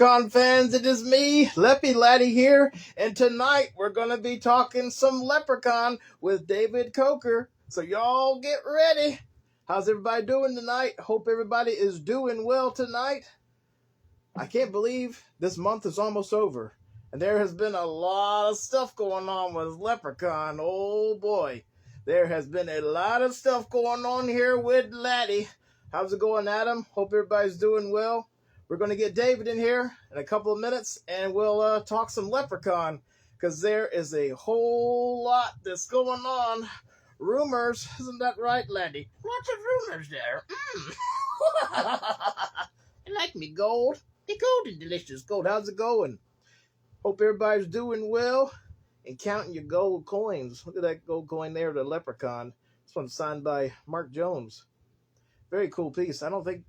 Leprechaun fans, it is me, Leppy Laddie here, and tonight we're going to be talking some Leprechaun with David Kocher. So y'all get ready. How's everybody doing tonight? Hope everybody is doing well tonight. I can't believe this month is almost over, and there has been a lot of stuff going on with Leprechaun. Oh boy, there has been a lot of stuff going on here with Laddie. How's it going, Adam? Hope everybody's doing well. We're going to get David in here in a couple of minutes, and we'll talk some Leprechaun, because there is a whole lot that's going on. Rumors, isn't that right, Laddie? Lots of rumors there. You like me, Gold? The golden delicious gold. How's it going? Hope everybody's doing well and counting your gold coins. Look at that gold coin there, the Leprechaun. This one's signed by Mark Jones. Very cool piece. I don't think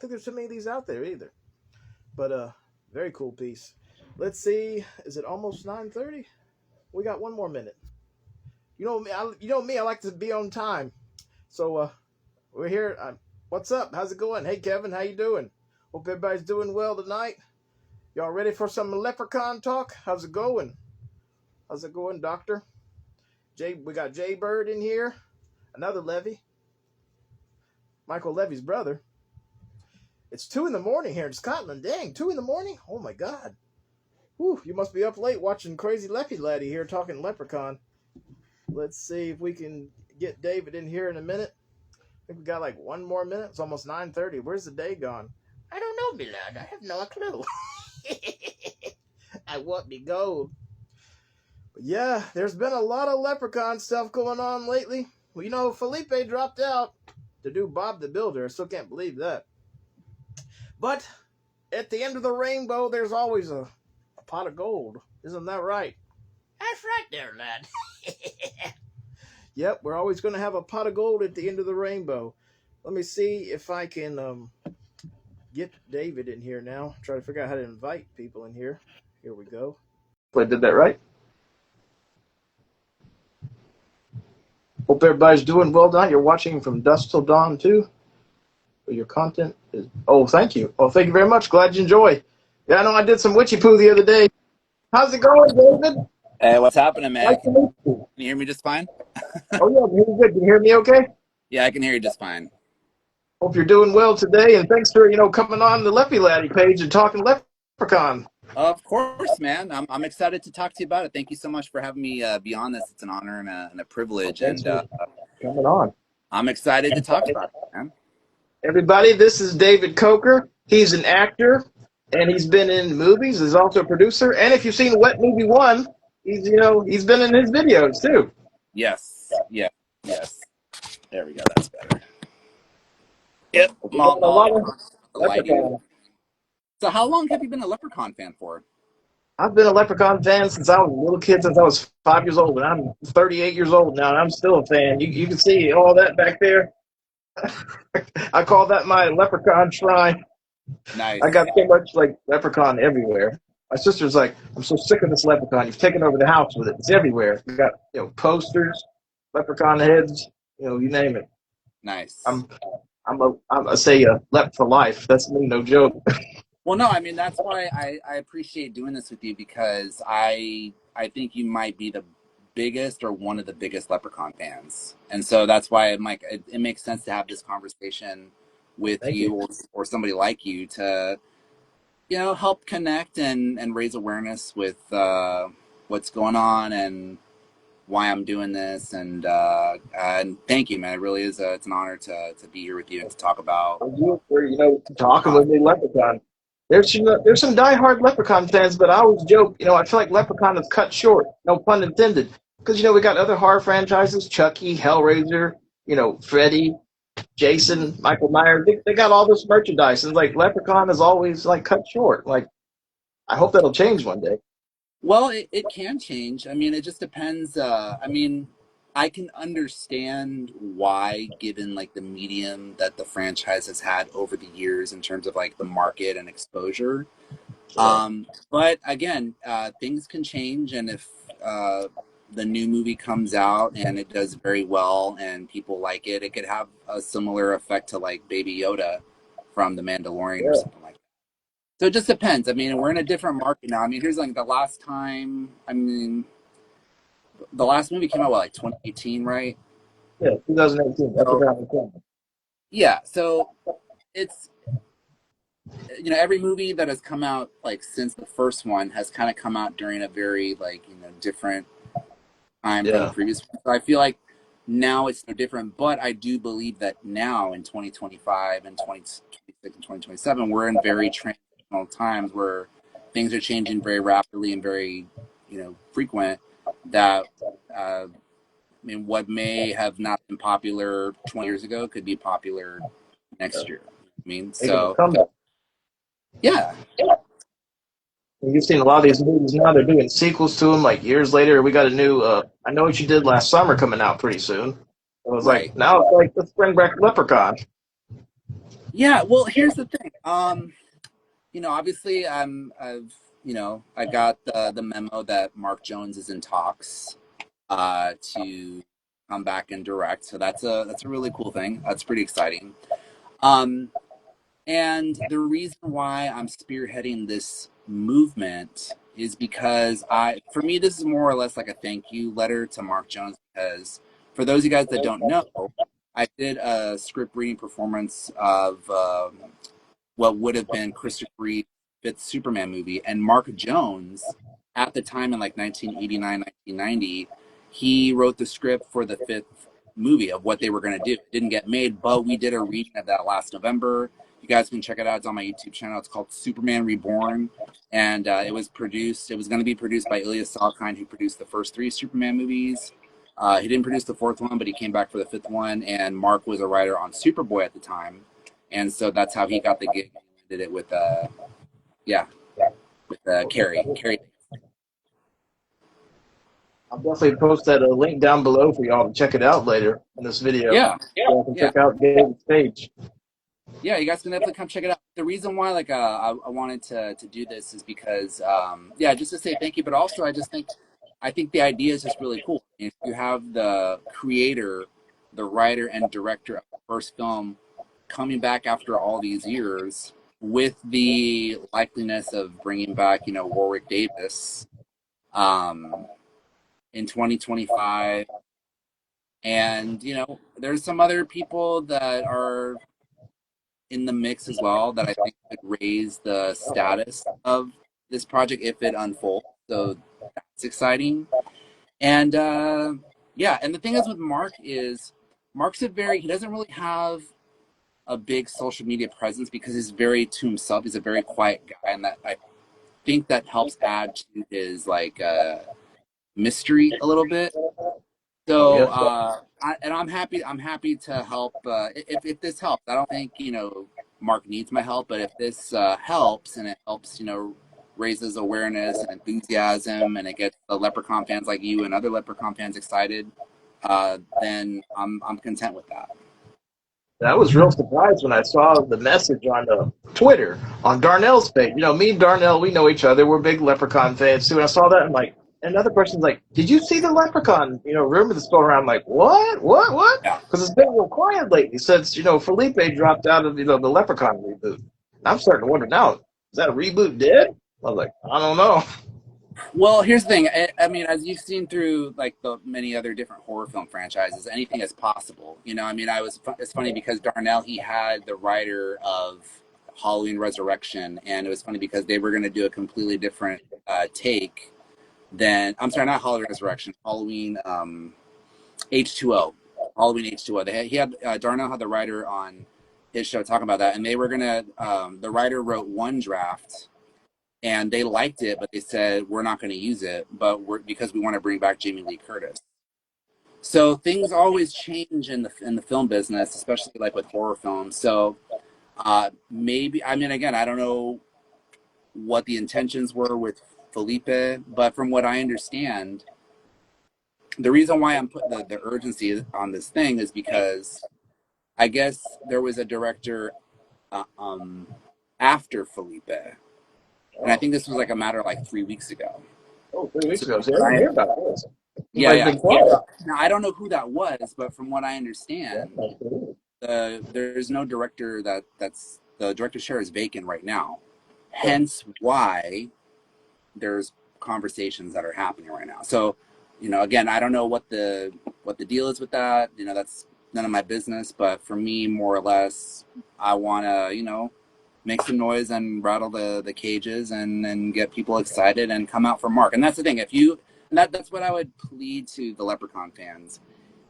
there's too many of these out there either. But very cool piece. Let's see. Is it almost 9:30? We got one more minute. You know me. I like to be on time. So we're here. What's up? How's it going? Hey, Kevin. How you doing? Hope everybody's doing well tonight. Y'all ready for some Leprechaun talk? How's it going? How's it going, Doctor? We got Jay Bird in here. Another Levy. Michael Levy's brother. It's 2 a.m. here in Scotland. Dang, 2 a.m? Oh my God. Whew, you must be up late watching Crazy Leppy Laddie here talking Leprechaun. Let's see if we can get David in here in a minute. I think we got like one more minute. It's almost 9:30. Where's the day gone? I don't know, me lad. I have no clue. I want me gold. But yeah, there's been a lot of Leprechaun stuff going on lately. Well, you know, Felipe dropped out to do Bob the Builder. I still can't believe that. But at the end of the rainbow, there's always a pot of gold. Isn't that right? That's right there, lad. Yep, we're always going to have a pot of gold at the end of the rainbow. Let me see if I can get David in here now. Try to figure out how to invite people in here. Here we go. I did that right. Hope everybody's doing well tonight. You're watching from dusk till dawn too. Your content is... Oh, thank you. Oh, thank you very much. Glad you enjoy. Yeah, I know I did some witchy poo the other day. How's it going, David? Hey, what's happening, man? Nice to meet you. Can you hear me just fine? Oh, yeah, you're good. Can you hear me okay? Yeah, I can hear you just fine. Hope you're doing well today, and thanks for, coming on the Leppy Laddie page and talking Leprechaun. Of course, man. I'm excited to talk to you about it. Thank you so much for having me be on this. It's an honor and a privilege. Thanks And for coming on. I'm excited to talk about it, man. Everybody, this is David Kocher. He's an actor, and he's been in movies. He's also a producer. And if you've seen Wet Movie 1, he's been in his videos, too. Yes. There we go. That's better. Yep. So how long have you been a Leprechaun fan for? I've been a Leprechaun fan since I was a little kid, since I was 5 years old, and I'm 38 years old now, and I'm still a fan. You can see all that back there. I call that my Leprechaun shrine. Nice. I got so much Leprechaun everywhere. My sister's like, I'm so sick of this Leprechaun. You've taken over the house with it. It's everywhere. We got posters, Leprechaun heads, you name it. Nice. I'm a Lep for life. That's me, no joke. Well, no, I mean, that's why I appreciate doing this with you, because I think you might be the biggest or one of the biggest Leprechaun fans. And so that's why it makes sense to have this conversation with you or somebody like you to, help connect and raise awareness with what's going on and why I'm doing this. And thank you, man. It really is it's an honor to be here with you and to talk about talking with me Leprechaun. There's some diehard Leprechaun fans, but I always joke, I feel like Leprechaun is cut short, no pun intended. Because, we got other horror franchises, Chucky, Hellraiser, Freddy, Jason, Michael Myers. They got all this merchandise, and Leprechaun is always cut short. I hope that'll change one day. Well, it can change. I mean, it just depends. I can understand why, given the medium that the franchise has had over the years in terms of the market and exposure. But again, things can change, and if the new movie comes out and it does very well and people like it, it could have a similar effect to Baby Yoda from The Mandalorian or something like that. So it just depends. I mean, we're in a different market now. I mean, here's like the last time. I mean, the last movie came out what, like 2018, right? Yeah, 2018. That's So around the corner. yeah, so it's every movie that has come out like since the first one has kind of come out during a very like different time from the Yeah. previous one. So I feel like now it's no different, but I do believe that now in 2025 and 2026 and 2027, we're in very transitional times where things are changing very rapidly and very, frequent. That I mean, what may have not been popular 20 years ago could be popular next year. I mean, Making a so comeback. yeah, And you've seen a lot of these movies now. They're doing sequels to them. Like years later, we got a new I Know What You Did Last Summer coming out pretty soon. It was right. like now it's like let's bring back Leprechaun. Yeah, well, here's the thing. Obviously, I got the memo that Mark Jones is in talks to come back and direct. So that's a really cool thing. That's pretty exciting. Um, and the reason why I'm spearheading this movement is because for me, this is more or less like a thank you letter to Mark Jones. Because for those of you guys that don't know, I did a script reading performance of what would have been Christopher Reeve's fifth Superman movie. And Mark Jones, at the time in like 1989, 1990, he wrote the script for the fifth movie of what they were going to do. It didn't get made, but we did a reading of that last November. You guys can check it out. It's on my YouTube channel. It's called Superman Reborn. And it was going to be produced by Ilya Salkind, who produced the first three Superman movies. He didn't produce the fourth one, but he came back for the fifth one. And Mark was a writer on Superboy at the time. And so that's how he got the gig. He did it with yeah, with Carrie. I'll definitely post that link down below for y'all to check it out later in this video. Yeah, So I can yeah, check out David's page. yeah. You guys can definitely come check it out. The reason why, like, I wanted to do this is because, yeah, just to say thank you, but also I think the idea is just really cool. If you have the creator, the writer, and director of the first film coming back after all these years with the likeliness of bringing back, Warwick Davis, um, in 2025. And, there's some other people that are in the mix as well that I think could raise the status of this project if it unfolds. So that's exciting. And yeah, and the thing is with Mark is he doesn't really have a big social media presence because he's very to himself. He's a very quiet guy, and that I think that helps add to his like mystery a little bit. So, Yep. I'm happy. I'm happy to help. If this helps, I don't think Mark needs my help, but if this helps and it helps, raises awareness and enthusiasm, and it gets the Leprechaun fans like you and other Leprechaun fans excited, then I'm content with that. I was real surprised when I saw the message on Twitter on Darnell's page. Me and Darnell, we know each other. We're big Leprechaun fans too. And I saw that, I'm like, and another person's like, "Did you see the Leprechaun? Rumor that's going around." I'm like, what, what? Yeah. Because it's been real quiet lately since Felipe dropped out of the Leprechaun reboot. And I'm starting to wonder now, is that a reboot dead? I was like, I don't know. Well, here's the thing. I mean, as you've seen through like the many other different horror film franchises, anything is possible. I mean, it's funny because Darnell, he had the writer of Halloween Resurrection, and it was funny because they were going to do a completely different take than, I'm sorry, not Halloween Resurrection, Halloween H2O, Halloween H2O. He had Darnell had the writer on his show talking about that, and they were gonna. The writer wrote one draft and they liked it, but they said we're not going to use it, because we want to bring back Jamie Lee Curtis. So things always change in the film business, especially like with horror films. So maybe, I mean, again, I don't know what the intentions were with Felipe, but from what I understand, the reason why I'm putting the urgency on this thing is because I guess there was a director uh, um, after Felipe, and I think this was like a matter of like 3 weeks ago. Oh, 3 weeks So ago. See, I didn't hear about this. yeah, Everybody's yeah. been quiet. Now I don't know who that was, but from what I understand, there's no director that's the director chair is vacant right now. hence why there's conversations that are happening right now. So, again, I don't know what the deal is with that. That's none of my business. But for me, more or less, I want to, make some noise and rattle the cages and get people excited and come out for Mark. And that's the thing. That's what I would plead to the Leprechaun fans.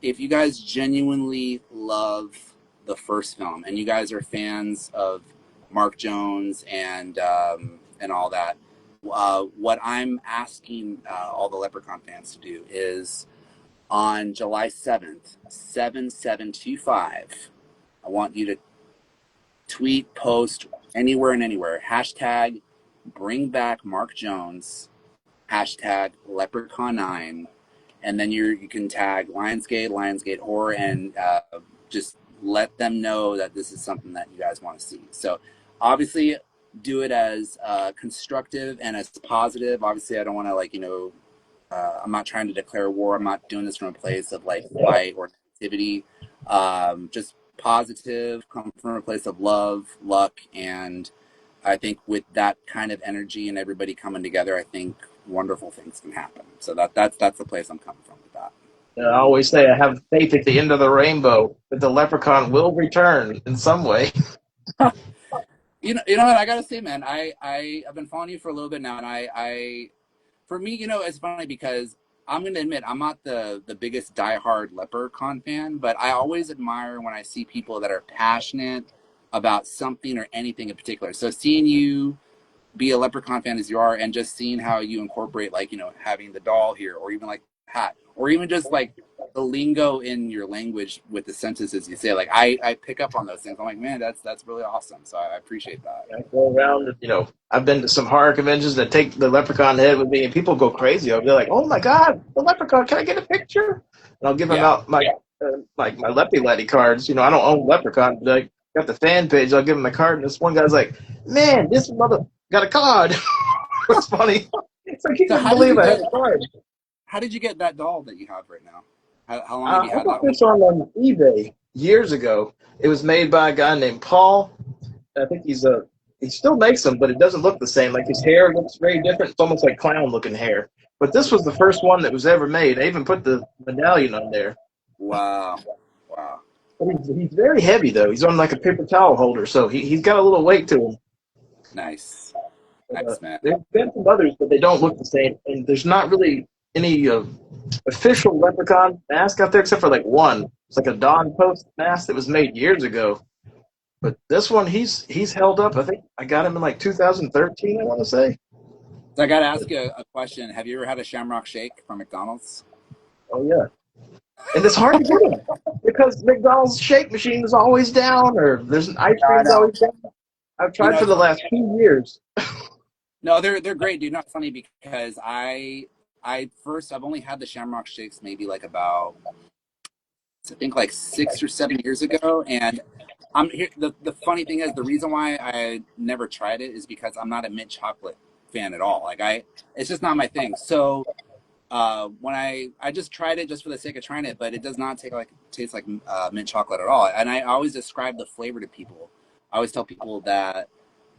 If you guys genuinely love the first film and you guys are fans of Mark Jones and all that, what I'm asking all the Leprechaun fans to do is on July 7th, 7725, I want you to tweet, post anywhere and anywhere, hashtag bring back Mark Jones, hashtag Leprechaun9, and then you can tag Lionsgate Horror, and just let them know that this is something that you guys want to see. So obviously do it as constructive and as positive. Obviously I don't want to I'm not trying to declare war. I'm not doing this from a place of fight or negativity. Just positive, come from a place of love, luck, and I think with that kind of energy and everybody coming together, I think wonderful things can happen. So that's the place I'm coming from with that. I always say I have faith at the end of the rainbow that the leprechaun will return in some way. You know what I gotta say, man. I've been following you for a little bit now, and I for me, it's funny because I'm gonna admit I'm not the biggest diehard Leprechaun fan, but I always admire when I see people that are passionate about something or anything in particular. So seeing you be a Leprechaun fan as you are, and just seeing how you incorporate having the doll here, or even hat, or even just the lingo in your language with the sentences you say, I pick up on those things. I'm like, man, that's really awesome. So I appreciate that. I go around, I've been to some horror conventions that take the leprechaun head with me, and people go crazy. They're like, "Oh my God, the leprechaun! Can I get a picture?" And I'll give them out my my Leppy Letty cards. I don't own leprechaun, but I got the fan page. I'll give them the card, and this one guy's like, "Man, this mother got a card." It's funny. It's like he couldn't believe I had a card. How did you get that doll that you have right now? How long have you had I got that this on eBay years ago. It was made by a guy named Paul. I think he still makes them, but it doesn't look the same. Like his hair looks very different. It's almost like clown looking hair. But this was the first one that was ever made. They even put the medallion on there. Wow. But he's very heavy though. He's on like a paper towel holder, so he's got a little weight to him. Nice, man. There's been some others, but they don't look the same. And there's not really any official leprechaun mask out there except for one. It's like a Don Post mask that was made years ago. But this one, he's held up. I think I got him in 2013, I want to say. So I got to ask you a question. Have you ever had a Shamrock Shake from McDonald's? Oh, yeah. And it's hard to get them because McDonald's shake machine is always down, or there's an ice cream is always down. I've tried for the last 2 years. No, they're great, dude. Not funny because I've only had the Shamrock Shakes maybe about, I think 6 or 7 years ago, and I'm here. The funny thing is, the reason why I never tried it is because I'm not a mint chocolate fan at all. It's just not my thing. So when I just tried it just for the sake of trying it, but it does not taste like mint chocolate at all. And I always describe the flavor to people. I always tell people that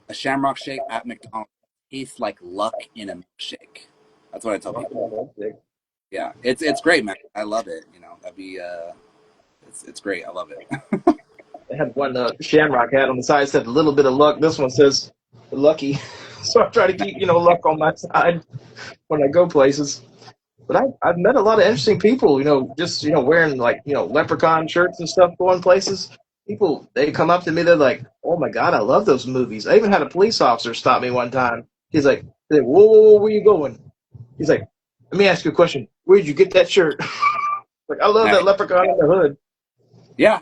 a Shamrock Shake at McDonald's tastes like luck in a milkshake. That's what I tell people. Yeah, it's great, man. I love it. That'd be it's great. I love it. They had one Shamrock hat on the side that said a little bit of luck. This one says lucky. So I try to keep luck on my side when I go places. But I've met a lot of interesting people. Just wearing leprechaun shirts and stuff, going places. People, they come up to me. They're like, "Oh my God, I love those movies." I even had a police officer stop me one time. He's like, "Whoa, whoa, where you going?" He's like, "Let me ask you a question. Where'd you get that shirt?" I love that leprechaun in the hood. Yeah.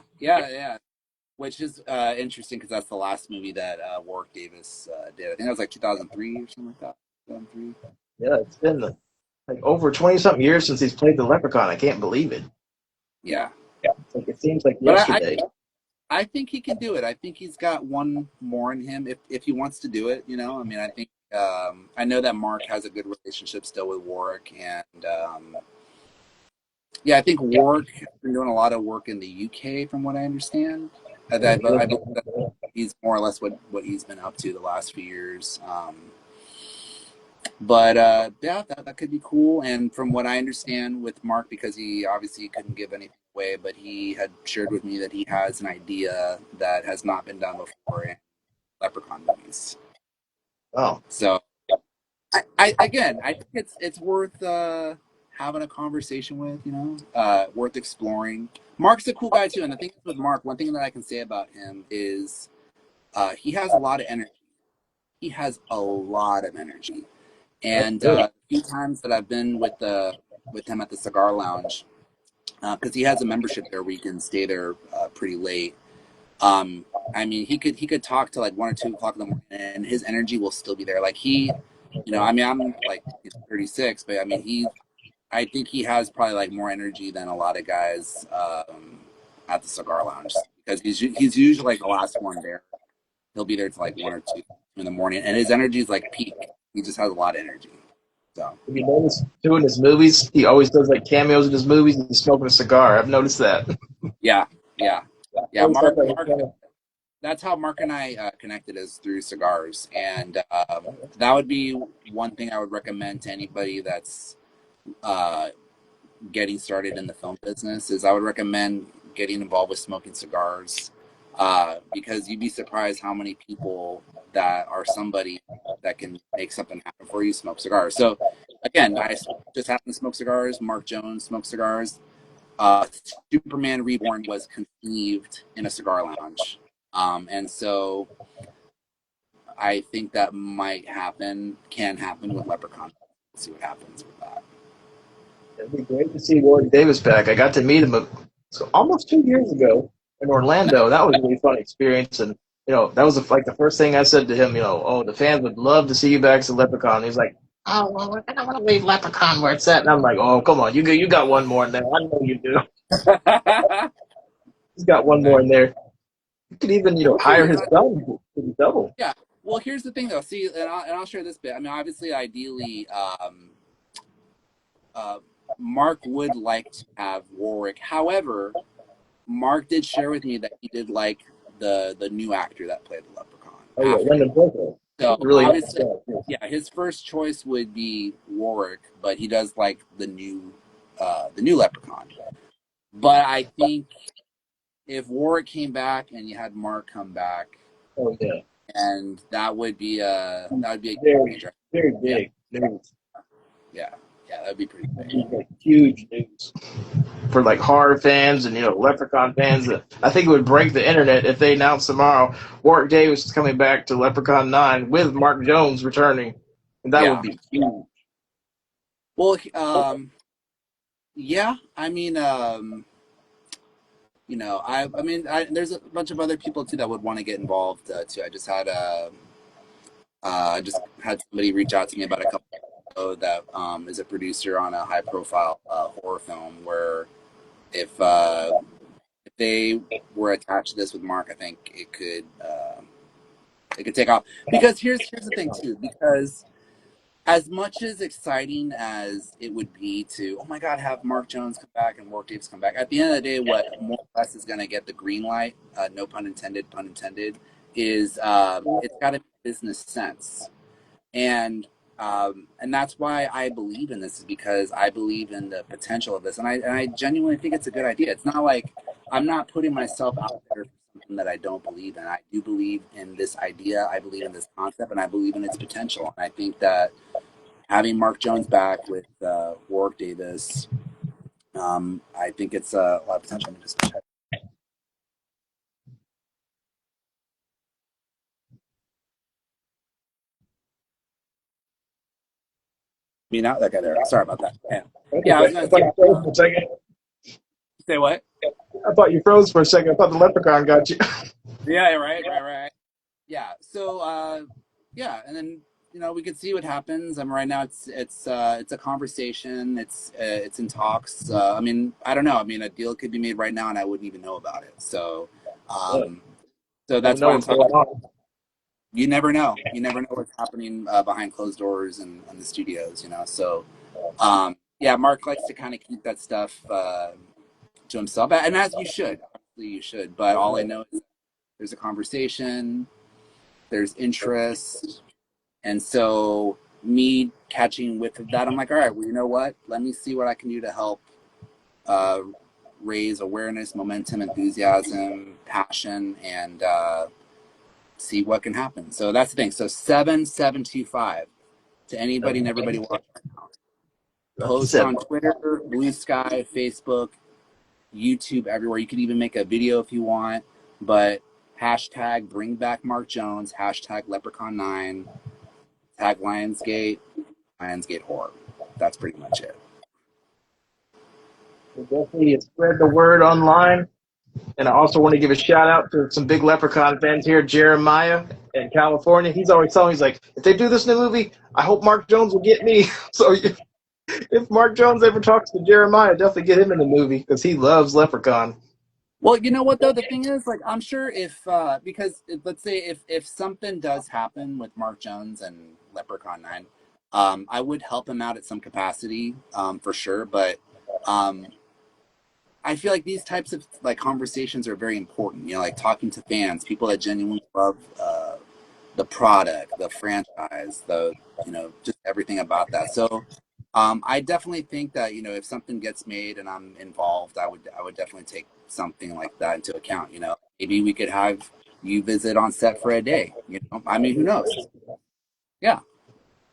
Which is interesting because that's the last movie that Warwick Davis did. I think that was 2003 or something like that. 2003. Yeah, it's been over 20-something years since he's played the leprechaun. I can't believe it. Yeah. It seems like yesterday. I think he can do it. I think he's got one more in him if he wants to do it. I think I know that Mark has a good relationship still with Warwick, and I think Warwick has been doing a lot of work in the UK, from what I understand. he's more or less what he's been up to the last few years. But yeah, that could be cool. And from what I understand with Mark, because he obviously couldn't give anything away, but he had shared with me that he has an idea that has not been done before in Leprechaun movies. Oh, So I think it's worth having a conversation with, worth exploring. Mark's a cool guy too, and the thing is with Mark, one thing that I can say about him is he has a lot of energy. He has a lot of energy, that's and good. a few times that I've been with him at the cigar lounge, because he has a membership there where you can stay there pretty late. Um, I mean, he could talk to like 1 or 2 o'clock in the morning, and his energy will still be there. Like I mean, I'm like 36, but I mean, I think he has probably like more energy than a lot of guys at the cigar lounge because he's usually like the last one there. He'll be there till like 1 or 2 in the morning, and his energy is like peak. He just has a lot of energy. So Have you noticed too in his movies? He always does like cameos in his movies, and he's smoking a cigar. I've noticed that. yeah, yeah, I yeah. always thought Mark, that was Mark. kind of. That's how Mark and I connected is through cigars, and that would be one thing I would recommend to anybody that's uh, getting started in the film business. Is I would recommend getting involved with smoking cigars because you'd be surprised how many people that are somebody that can make something happen for you smoke cigars. So again, I just happen to smoke cigars. Mark Jones smokes cigars. Superman Reborn was conceived in a cigar lounge. And so I think that can happen with Leprechaun. We'll see what happens with that. It'd be great to see Warwick Davis back. I got to meet him almost 2 years ago in Orlando. That was a really fun experience, and that was like the first thing I said to him. Oh, the fans would love to see you back as a Leprechaun. He's like, oh, well, I don't want to leave Leprechaun where it's at. And I'm like, oh, come on, you got one more in there. I know you do. He's got one more Nice. in there. You could even Hopefully, hire his son to double. yeah. Well, here's the thing, though. See, and I'll share this bit. I mean, obviously, ideally, uh, Mark would like to have Warwick. However, Mark did share with me that he did like the new actor that played the Leprechaun Oh yeah, after him. Lyndon Johnson. So Really nice obviously, guy. yeah, his first choice would be Warwick, but he does like the new Leprechaun. But I think if Warwick came back and you had Mark come back, Oh yeah, and that would be a game very changer. very Yeah, big news. yeah, yeah, that would be pretty big. Like huge news for like horror fans and Leprechaun fans. I think it would break the internet if they announced tomorrow Warwick Davis is coming back to Leprechaun 9 with Mark Jones returning, and that would Yeah. be huge. Well, yeah. I mean, there's a bunch of other people too that would want to get involved too. I just had somebody reach out to me about a couple ago that is a producer on a high profile horror film where if they were attached to this with Mark, I think it could take off. Because here's the thing too. Because as much as exciting as it would be to, oh my God, have Mark Jones come back and Warwick Davis come back. At the end of the day, what more or less is going to get the green light, no pun intended, is it's got to make business sense. And that's why I believe in this, is because I believe in the potential of this, and I genuinely think it's a good idea. It's not like I'm not putting myself out there for something that I don't believe in. I do believe in this idea. I believe in this concept, and I believe in its potential. And I think that having Mark Jones back with Warwick Davis, I think it's a lot of potential. Let me just check. Me not that guy there. Sorry about that. Yeah, yeah. I was I gonna thought you froze for a second. say what? I thought you froze for a second. I thought the Leprechaun got you. Yeah, right. Yeah. So yeah, and then we could see what happens. I mean, right now it's a conversation. It's in talks. I mean, I don't know. I mean, a deal could be made right now, and I wouldn't even know about it. So, Yeah, um, so never that's know why I'm what's going talking. on. You never know. You never know what's happening behind closed doors and in the studios. So yeah, Mark likes to kind of keep that stuff to himself, and as you should. Obviously, you should. But all I know is there's a conversation, there's interest. And so me catching with that, I'm like, all right, well, you know what? Let me see what I can do to help raise awareness, momentum, enthusiasm, passion, and see what can happen. So that's the thing. So 7725 to anybody and everybody watching right now. Post on Twitter, Blue Sky, Facebook, YouTube, everywhere. You could even make a video if you want, but hashtag bring back Mark Jones, hashtag Leprechaun9, tag Lionsgate horror. That's pretty much it. Definitely spread the word online. And I also want to give a shout out to some big Leprechaun fans here, Jeremiah in California. He's always telling me, he's like, if they do this in the movie, I hope Mark Jones will get me. So if Mark Jones ever talks to Jeremiah, definitely get him in the movie because he loves Leprechaun. Well, you know what though? The thing is, like, I'm sure if because let's say if something does happen with Mark Jones and Leprechaun 9, I would help him out at some capacity, for sure. But I feel like these types of like conversations are very important. You know, like talking to fans, people that genuinely love the product, the franchise, just everything about that. So I definitely think that, you know, if something gets made and I'm involved, I would definitely take something like that into account. You know, maybe we could have you visit on set for a day. You know, I mean, who knows? Yeah,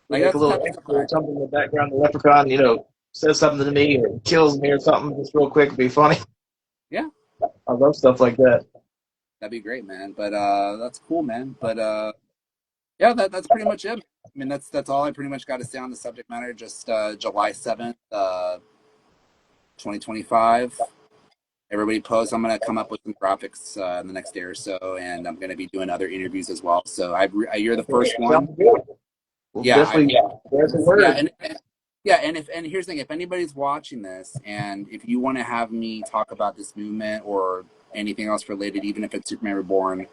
like Like a that's the little type of stuff extra or that something in the background. The Leprechaun, says something to me or kills me or something just real quick. It'd be funny. yeah, I love stuff like that. that'd be great, man. But that's cool, man. But yeah, that's pretty much it. I mean, that's all I pretty much got to say on the subject matter. Just July 7th, 2025. Everybody post. I'm going to come up with some graphics in the next day or so, and I'm going to be doing other interviews as well. So you're the first one. We'll Yeah, definitely spread the word. and here's the thing: if anybody's watching this, and if you want to have me talk about this movement or anything else related, even if it's Superman Reborn,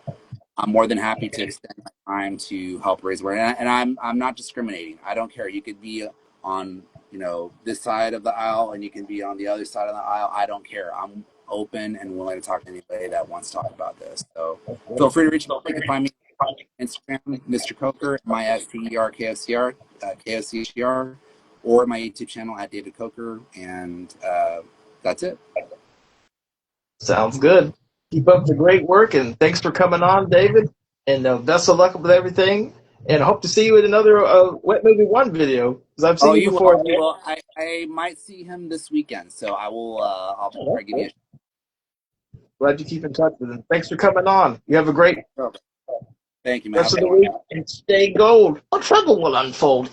I'm more than happy to extend my time to help raise awareness. And I'm not discriminating. I don't care. You could be on this side of the aisle, and you can be on the other side of the aisle. I don't care. I'm open and willing to talk to anybody that wants to talk about this. So feel free to reach out. You can find me on Instagram, Mr. Kocher, MySTERKOCR, KOCHER, or my YouTube channel at David Kocher, and that's it. Sounds good. Keep up the great work, and thanks for coming on, David. And best of luck with everything. And I hope to see you in another Wet Movie 1 video, because I've seen you before. You will. I might see him this weekend, so I will. I'll try to give you a. Glad you keep in touch with him. Thanks for coming on. You have a great Thank you, man. rest of the week, and stay gold. What trouble will unfold?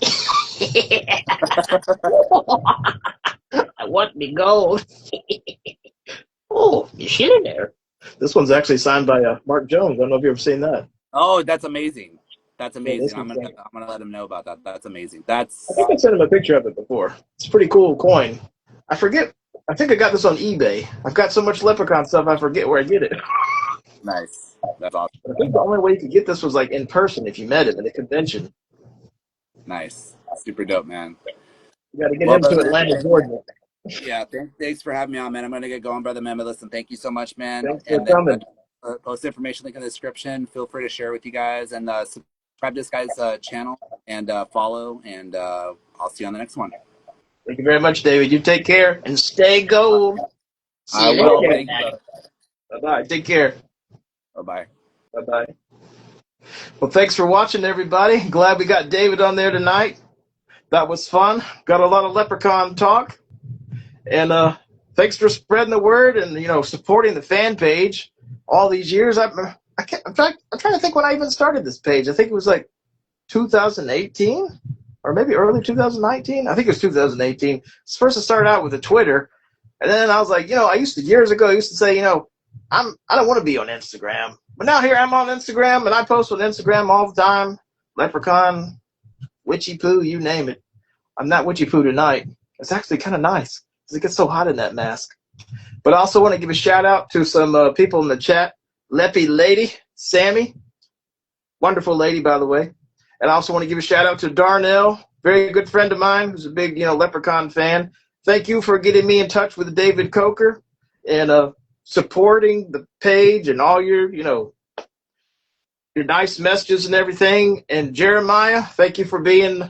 I want me gold. Oh, you shit in there. This one's actually signed by Mark Jones. I don't know if you've ever seen that. Oh, that's amazing. That's amazing. Yeah, I'm gonna let him know about that. That's amazing. I think I sent him a picture of it before. It's a pretty cool coin. I forget. I think I got this on eBay. I've got so much Leprechaun stuff, I forget where I get it. Nice. That's awesome. I think the only way you could get this was like in person if you met him at a convention. Nice. Super dope, man. You got to get him to Atlanta, Georgia. Yeah, thanks for having me on, man. I'm gonna get going, brother, man. But listen, thank you so much, man. Thanks for coming. Post information link in the description. Feel free to share with you guys, and subscribe to this guy's channel and follow. And I'll see you on the next one. Thank you very much, David. You take care and stay gold. I will. Thank you. Bye-bye. Take care. Bye-bye. Bye-bye. Well, thanks for watching, everybody. Glad we got David on there tonight. That was fun. Got a lot of Leprechaun talk. And thanks for spreading the word and, supporting the fan page all these years. I'm trying to think when I even started this page. I think it was like 2018 or maybe early 2019. I think it was 2018. First I started out with a Twitter. And then I was like, years ago, I used to say, I don't want to be on Instagram. But now here I'm on Instagram, and I post on Instagram all the time. Leprechaun, Witchy Poo, you name it. I'm not Witchy Poo tonight. It's actually kind of nice because it gets so hot in that mask. But I also want to give a shout-out to some people in the chat. Leppy Lady, Sammy. Wonderful lady, by the way. And I also want to give a shout-out to Darnell, very good friend of mine who's a big, Leprechaun fan. Thank you for getting me in touch with David Kocher and supporting the page and all your, your nice messages and everything. And Jeremiah, thank you for being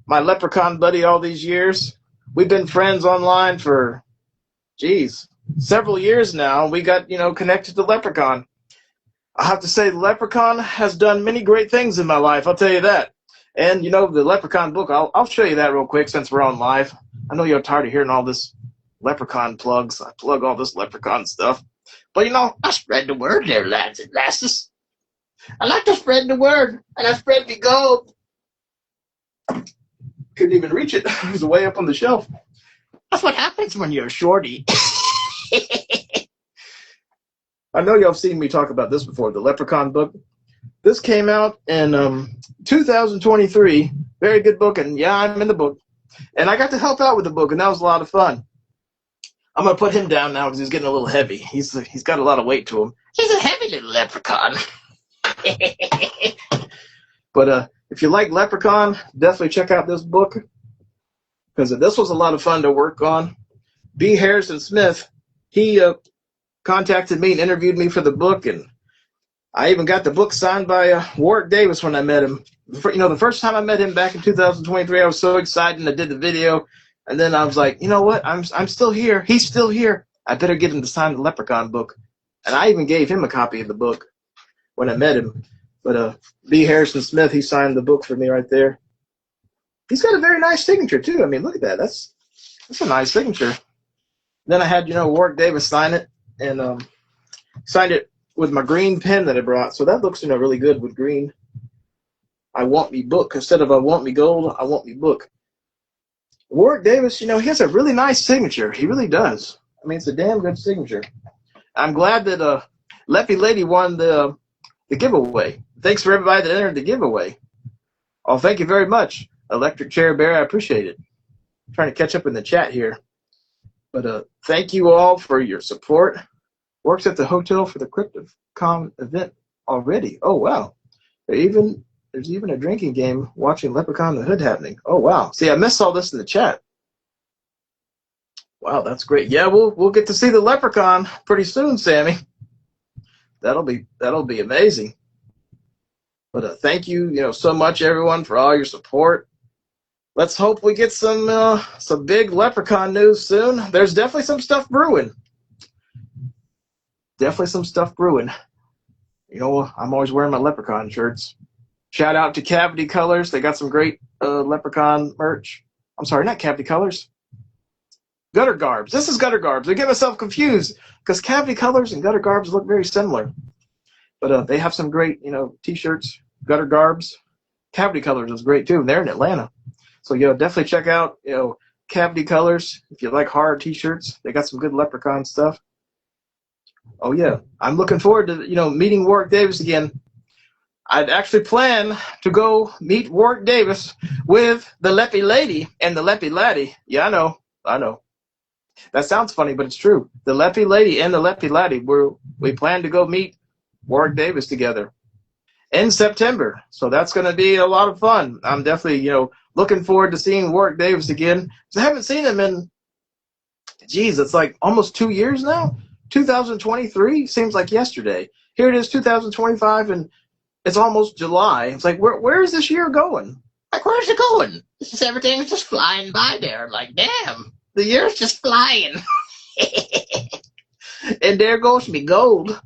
my leprechaun buddy all these years. We've been friends online for, several years now. We got, connected to Leprechaun. I have to say, Leprechaun has done many great things in my life. I'll tell you that. And, the Leprechaun book, I'll show you that real quick since we're on live. I know you're tired of hearing all this Leprechaun plugs. I plug all this Leprechaun stuff. But, I spread the word there, lads and lasses. I like to spread the word, and I spread the gold. Couldn't even reach it. It was way up on the shelf. That's what happens when you're a shorty. I know y'all have seen me talk about this before, the Leprechaun book. This came out in 2023. Very good book, and yeah, I'm in the book. And I got to help out with the book, and that was a lot of fun. I'm going to put him down now because he's getting a little heavy. He's got a lot of weight to him. He's a heavy little leprechaun. But if you like Leprechaun, definitely check out this book because this was a lot of fun to work on. B. Harrison Smith, he contacted me and interviewed me for the book, and I even got the book signed by Warwick Davis when I met him. The first time I met him back in 2023, I was so excited and I did the video, and then I was like, you know what, I'm still here. He's still here. I better get him to sign the Leprechaun book. And I even gave him a copy of the book when I met him. But B. Harrison Smith, he signed the book for me right there. He's got a very nice signature, too. I mean, look at that. That's a nice signature. Then I had, Warwick Davis sign it, and signed it with my green pen that I brought. So that looks, really good with green. I want me book. Instead of I want me gold, I want me book. Warwick Davis, he has a really nice signature. He really does. I mean, it's a damn good signature. I'm glad that Leppy Lady won the giveaway. Thanks for everybody that entered the giveaway. Oh, thank you very much, Electric Chair Bear. I appreciate it. I'm trying to catch up in the chat here. But thank you all for your support. Works at the hotel for the CryptoCon event already. Oh, wow. There's even a drinking game watching Leprechaun the Hood happening. Oh, wow. See, I missed all this in the chat. Wow, that's great. Yeah, we'll get to see the Leprechaun pretty soon, Sammy. That'll be amazing. But thank you, so much, everyone, for all your support. Let's hope we get some big Leprechaun news soon. There's definitely some stuff brewing. Definitely some stuff brewing. I'm always wearing my Leprechaun shirts. Shout out to Cavity Colors. They got some great Leprechaun merch. I'm sorry, not Cavity Colors. Gutter Garbs. This is Gutter Garbs. I get myself confused because Cavity Colors and Gutter Garbs look very similar. But they have some great, T-shirts. Gutter Garbs. Cavity Colors is great, too. They're in Atlanta. So, definitely check out, Cavity Colors. If you like horror T-shirts, they got some good Leprechaun stuff. Oh, yeah. I'm looking forward to, meeting Warwick Davis again. I'd actually plan to go meet Warwick Davis with the Leppy Lady and the Leppy Laddie. Yeah, I know. That sounds funny, but it's true. The Leppy Lady and the Leppy Laddie, we plan to go meet Warwick Davis together in September. So that's going to be a lot of fun. I'm definitely, looking forward to seeing Warwick Davis again. I haven't seen him in, it's like almost 2 years now. 2023 seems like yesterday. Here it is, 2025, and it's almost July. It's like, where is this year going? Like, where's it going? Everything's just flying by there. Like, damn, the year's just flying. And there goes me gold.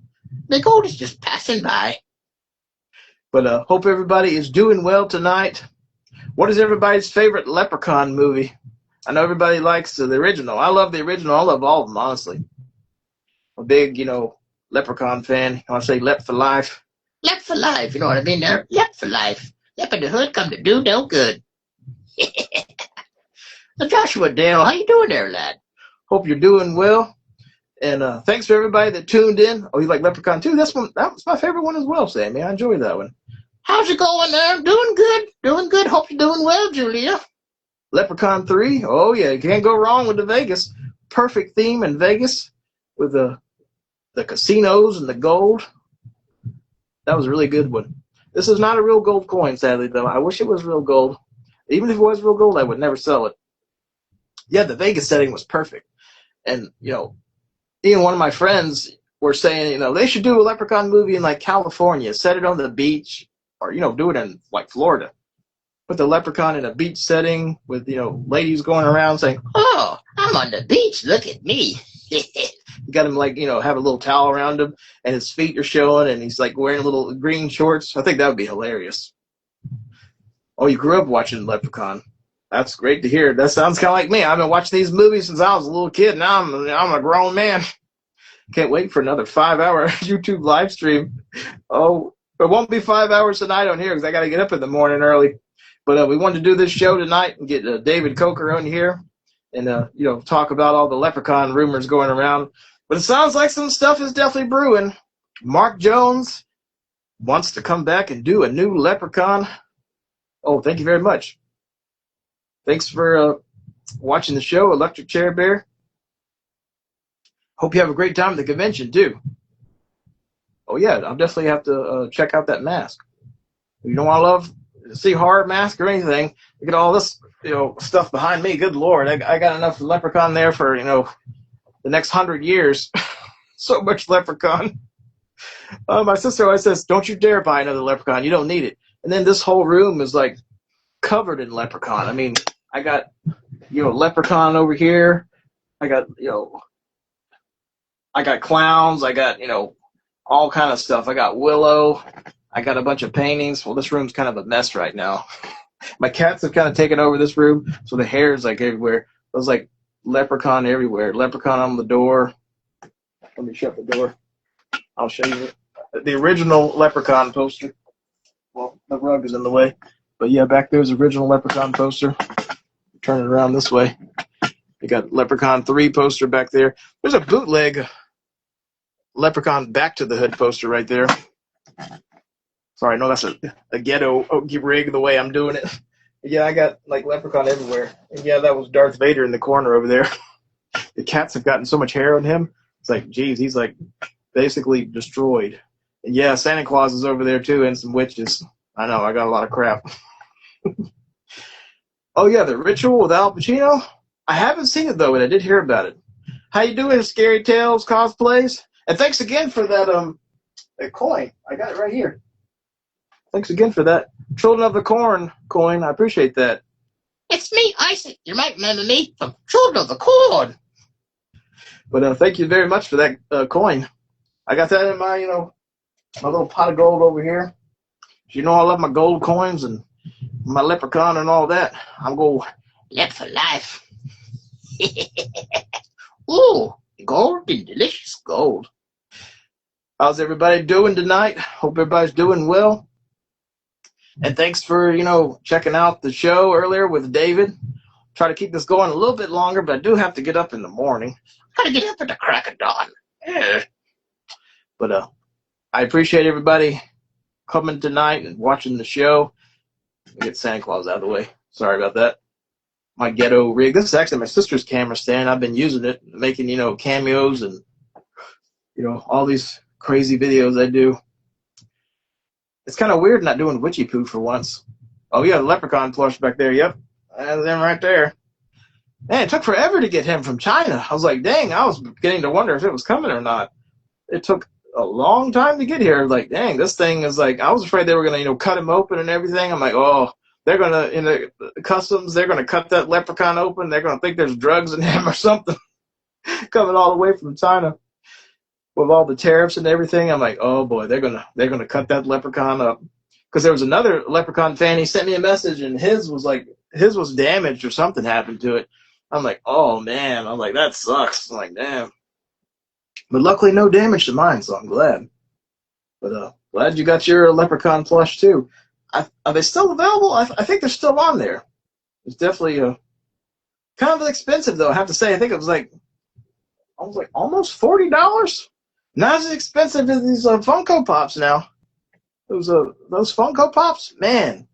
The gold is just passing by. But hope everybody is doing well tonight. What is everybody's favorite Leprechaun movie? I know everybody likes the original. I love the original. I love all of them, honestly. A big, Leprechaun fan. I want to say Lep for life. Lep for life, you know what I mean there? Lep for life. Lep in the hood come to do no good. So Joshua Dale, how you doing there, lad? Hope you're doing well. And thanks for everybody that tuned in. Oh, you like Leprechaun too? That was my favorite one as well, Sammy. I enjoyed that one. How's it going there? Doing good. Doing good. Hope you're doing well, Julia. Leprechaun 3. Oh, yeah. You can't go wrong with the Vegas. Perfect theme in Vegas with the casinos and the gold. That was a really good one. This is not a real gold coin, sadly, though. I wish it was real gold. Even if it was real gold, I would never sell it. Yeah, the Vegas setting was perfect. And, even one of my friends were saying, they should do a Leprechaun movie in like California, set it on the beach, or do it in like Florida. Put the Leprechaun in a beach setting with ladies going around saying, "Oh, I'm on the beach. Look at me." You got him like have a little towel around him, and his feet are showing, and he's like wearing little green shorts. I think that would be hilarious. Oh, you grew up watching Leprechaun. That's great to hear. That sounds kind of like me. I've been watching these movies since I was a little kid. Now I'm a grown man. Can't wait for another 5-hour YouTube live stream. Oh, it won't be 5 hours tonight on here because I got to get up in the morning early. But we wanted to do this show tonight and get David Kocher on here and, talk about all the Leprechaun rumors going around. But it sounds like some stuff is definitely brewing. Mark Jones wants to come back and do a new Leprechaun. Oh, thank you very much. Thanks for watching the show, Electric Chair Bear. Hope you have a great time at the convention, too. Oh, yeah, I'll definitely have to check out that mask. You know what I love? See horror mask or anything. Look at all this, stuff behind me. Good Lord, I got enough Leprechaun there for, the next 100 years. So much Leprechaun. My sister always says, "Don't you dare buy another Leprechaun. You don't need it." And then this whole room is like covered in Leprechaun. I mean, I got, Leprechaun over here. I got, I got clowns. I got, all kind of stuff. I got Willow. I got a bunch of paintings. Well, this room's kind of a mess right now. My cats have kind of taken over this room, so the hair is like everywhere. There's like Leprechaun everywhere. Leprechaun on the door. Let me shut the door. I'll show you the original Leprechaun poster. Well, the rug is in the way. But yeah, back there's the original Leprechaun poster. Turn it around this way. You got Leprechaun 3 poster back there. There's a bootleg Leprechaun Back to the Hood poster right there. Sorry, no, that's a ghetto rig the way I'm doing it. Yeah, I got like Leprechaun everywhere. And yeah, that was Darth Vader in the corner over there. The cats have gotten so much hair on him. It's like, geez, he's like basically destroyed. And yeah, Santa Claus is over there too, and some witches. I know, I got a lot of crap. Oh yeah, The Ritual with Al Pacino. I haven't seen it though, but I did hear about it. How you doing, Scary Tales cosplays? And thanks again for that that coin. I got it right here. Thanks again for that. Children of the Corn coin. I appreciate that. It's me, Isaac. You might remember me from Children of the Corn. But thank you very much for that coin. I got that in my, my little pot of gold over here. You know I love my gold coins and my Leprechaun and all that. I'm going to live for life. Ooh, gold and delicious gold. How's everybody doing tonight? Hope everybody's doing well. And thanks for, checking out the show earlier with David. Try to keep this going a little bit longer, but I do have to get up in the morning. Gotta get up at the crack of dawn. Yeah. But I appreciate everybody coming tonight and watching the show. Get Santa Claus out of the way. Sorry about that. My ghetto rig. This is actually my sister's camera stand. I've been using it, making, cameos and, all these crazy videos I do. It's kind of weird not doing witchy poo for once. Oh, yeah, the Leprechaun plush back there. Yep. That's them right there. Man, it took forever to get him from China. I was like, dang, I was beginning to wonder if it was coming or not. It took a long time to get here. Like, dang, this thing is like, I was afraid they were going to, cut him open and everything. I'm like, oh, they're going to, in the customs, they're going to cut that Leprechaun open. They're going to think there's drugs in him or something coming all the way from China. With all the tariffs and everything, I'm like, oh boy, they're gonna cut that Leprechaun up. Because there was another Leprechaun fan, he sent me a message, and his was damaged or something happened to it. I'm like, oh man, I'm like, that sucks. I'm like, damn. But luckily, no damage to mine, so I'm glad. But glad you got your Leprechaun plush too. Are they still available? I think they're still on there. It's definitely kind of expensive though. I have to say, I think it was like almost $40. Not as expensive as these Funko Pops now. Those Funko Pops, man.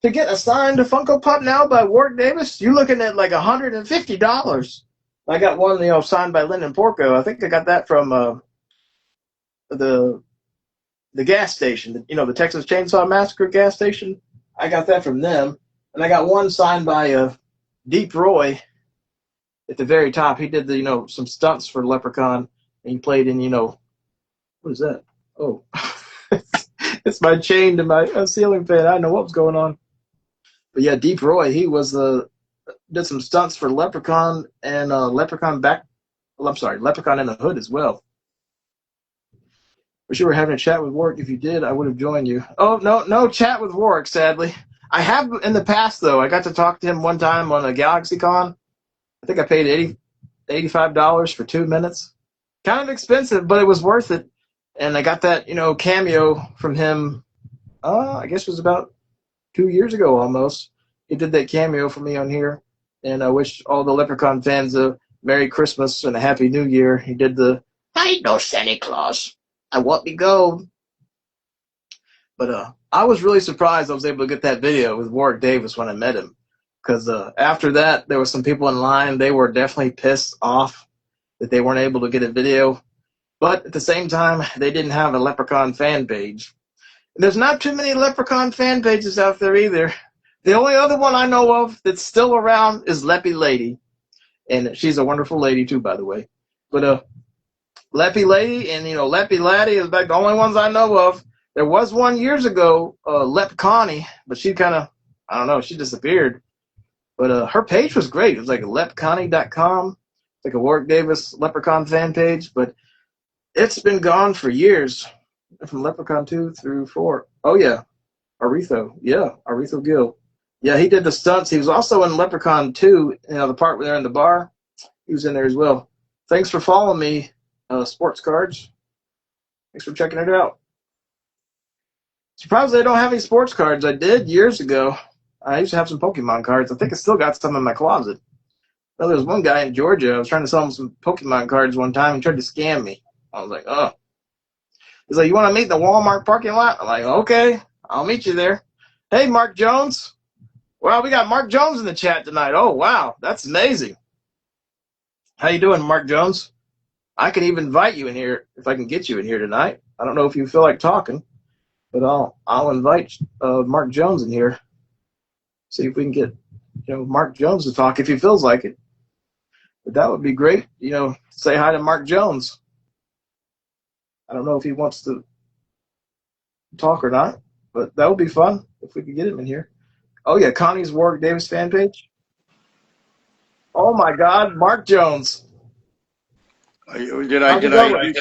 To get assigned a Funko Pop now by Ward Davis, you're looking at like $150. I got one, signed by Lyndon Porco. I think I got that from the gas station. The Texas Chainsaw Massacre gas station. I got that from them, and I got one signed by Deep Roy. At the very top, he did the some stunts for Leprechaun. And he played in, What is that? Oh, it's my chain to my ceiling fan. I didn't know what was going on. But yeah, Deep Roy, he was did some stunts for Leprechaun and Leprechaun back. Well, I'm sorry, Leprechaun in the Hood as well. Wish you were having a chat with Warwick. If you did, I would have joined you. Oh, no, no chat with Warwick, sadly. I have in the past, though. I got to talk to him one time on a GalaxyCon. I think I paid $85 for 2 minutes. Kind of expensive, but it was worth it. And I got that, cameo from him, I guess it was about 2 years ago almost. He did that cameo for me on here. And I wish all the Leprechaun fans a Merry Christmas and a Happy New Year. He did the, I ain't no Santa Claus. I want me gold. But I was really surprised I was able to get that video with Warwick Davis when I met him. Because after that, there were some people in line. They were definitely pissed off that they weren't able to get a video. But at the same time, they didn't have a Leprechaun fan page. And there's not too many Leprechaun fan pages out there either. The only other one I know of that's still around is Leppy Lady. And she's a wonderful lady, too, by the way. But Leppy Lady and, Leppy Laddie is like the only ones I know of. There was one years ago, Lep Connie, but she kind of, I don't know, she disappeared. But her page was great. It was like lepconnie.com. It's like a Warwick Davis Leprechaun fan page. But it's been gone for years, from Leprechaun 2 through 4. Oh, yeah, Aretho. Yeah, Aretho Gill. Yeah, he did the stunts. He was also in Leprechaun 2, the part where they're in the bar. He was in there as well. Thanks for following me, Sports Cards. Thanks for checking it out. Surprised I don't have any sports cards. I did years ago. I used to have some Pokemon cards. I think I still got some in my closet. Well, there was one guy in Georgia. I was trying to sell him some Pokemon cards one time. He tried to scam me. I was like, oh. He's like, you want to meet in the Walmart parking lot? I'm like, okay, I'll meet you there. Hey, Mark Jones. Well, we got Mark Jones in the chat tonight. Oh, wow. That's amazing. How you doing, Mark Jones? I can even invite you in here if I can get you in here tonight. I don't know if you feel like talking. But I'll invite Mark Jones in here. See if we can get Mark Jones to talk if he feels like it. But that would be great. Say hi to Mark Jones. I don't know if he wants to talk or not, but that would be fun if we could get him in here. Oh yeah, Connie's Warwick Davis fan page. Oh my God, Mark Jones. Did I do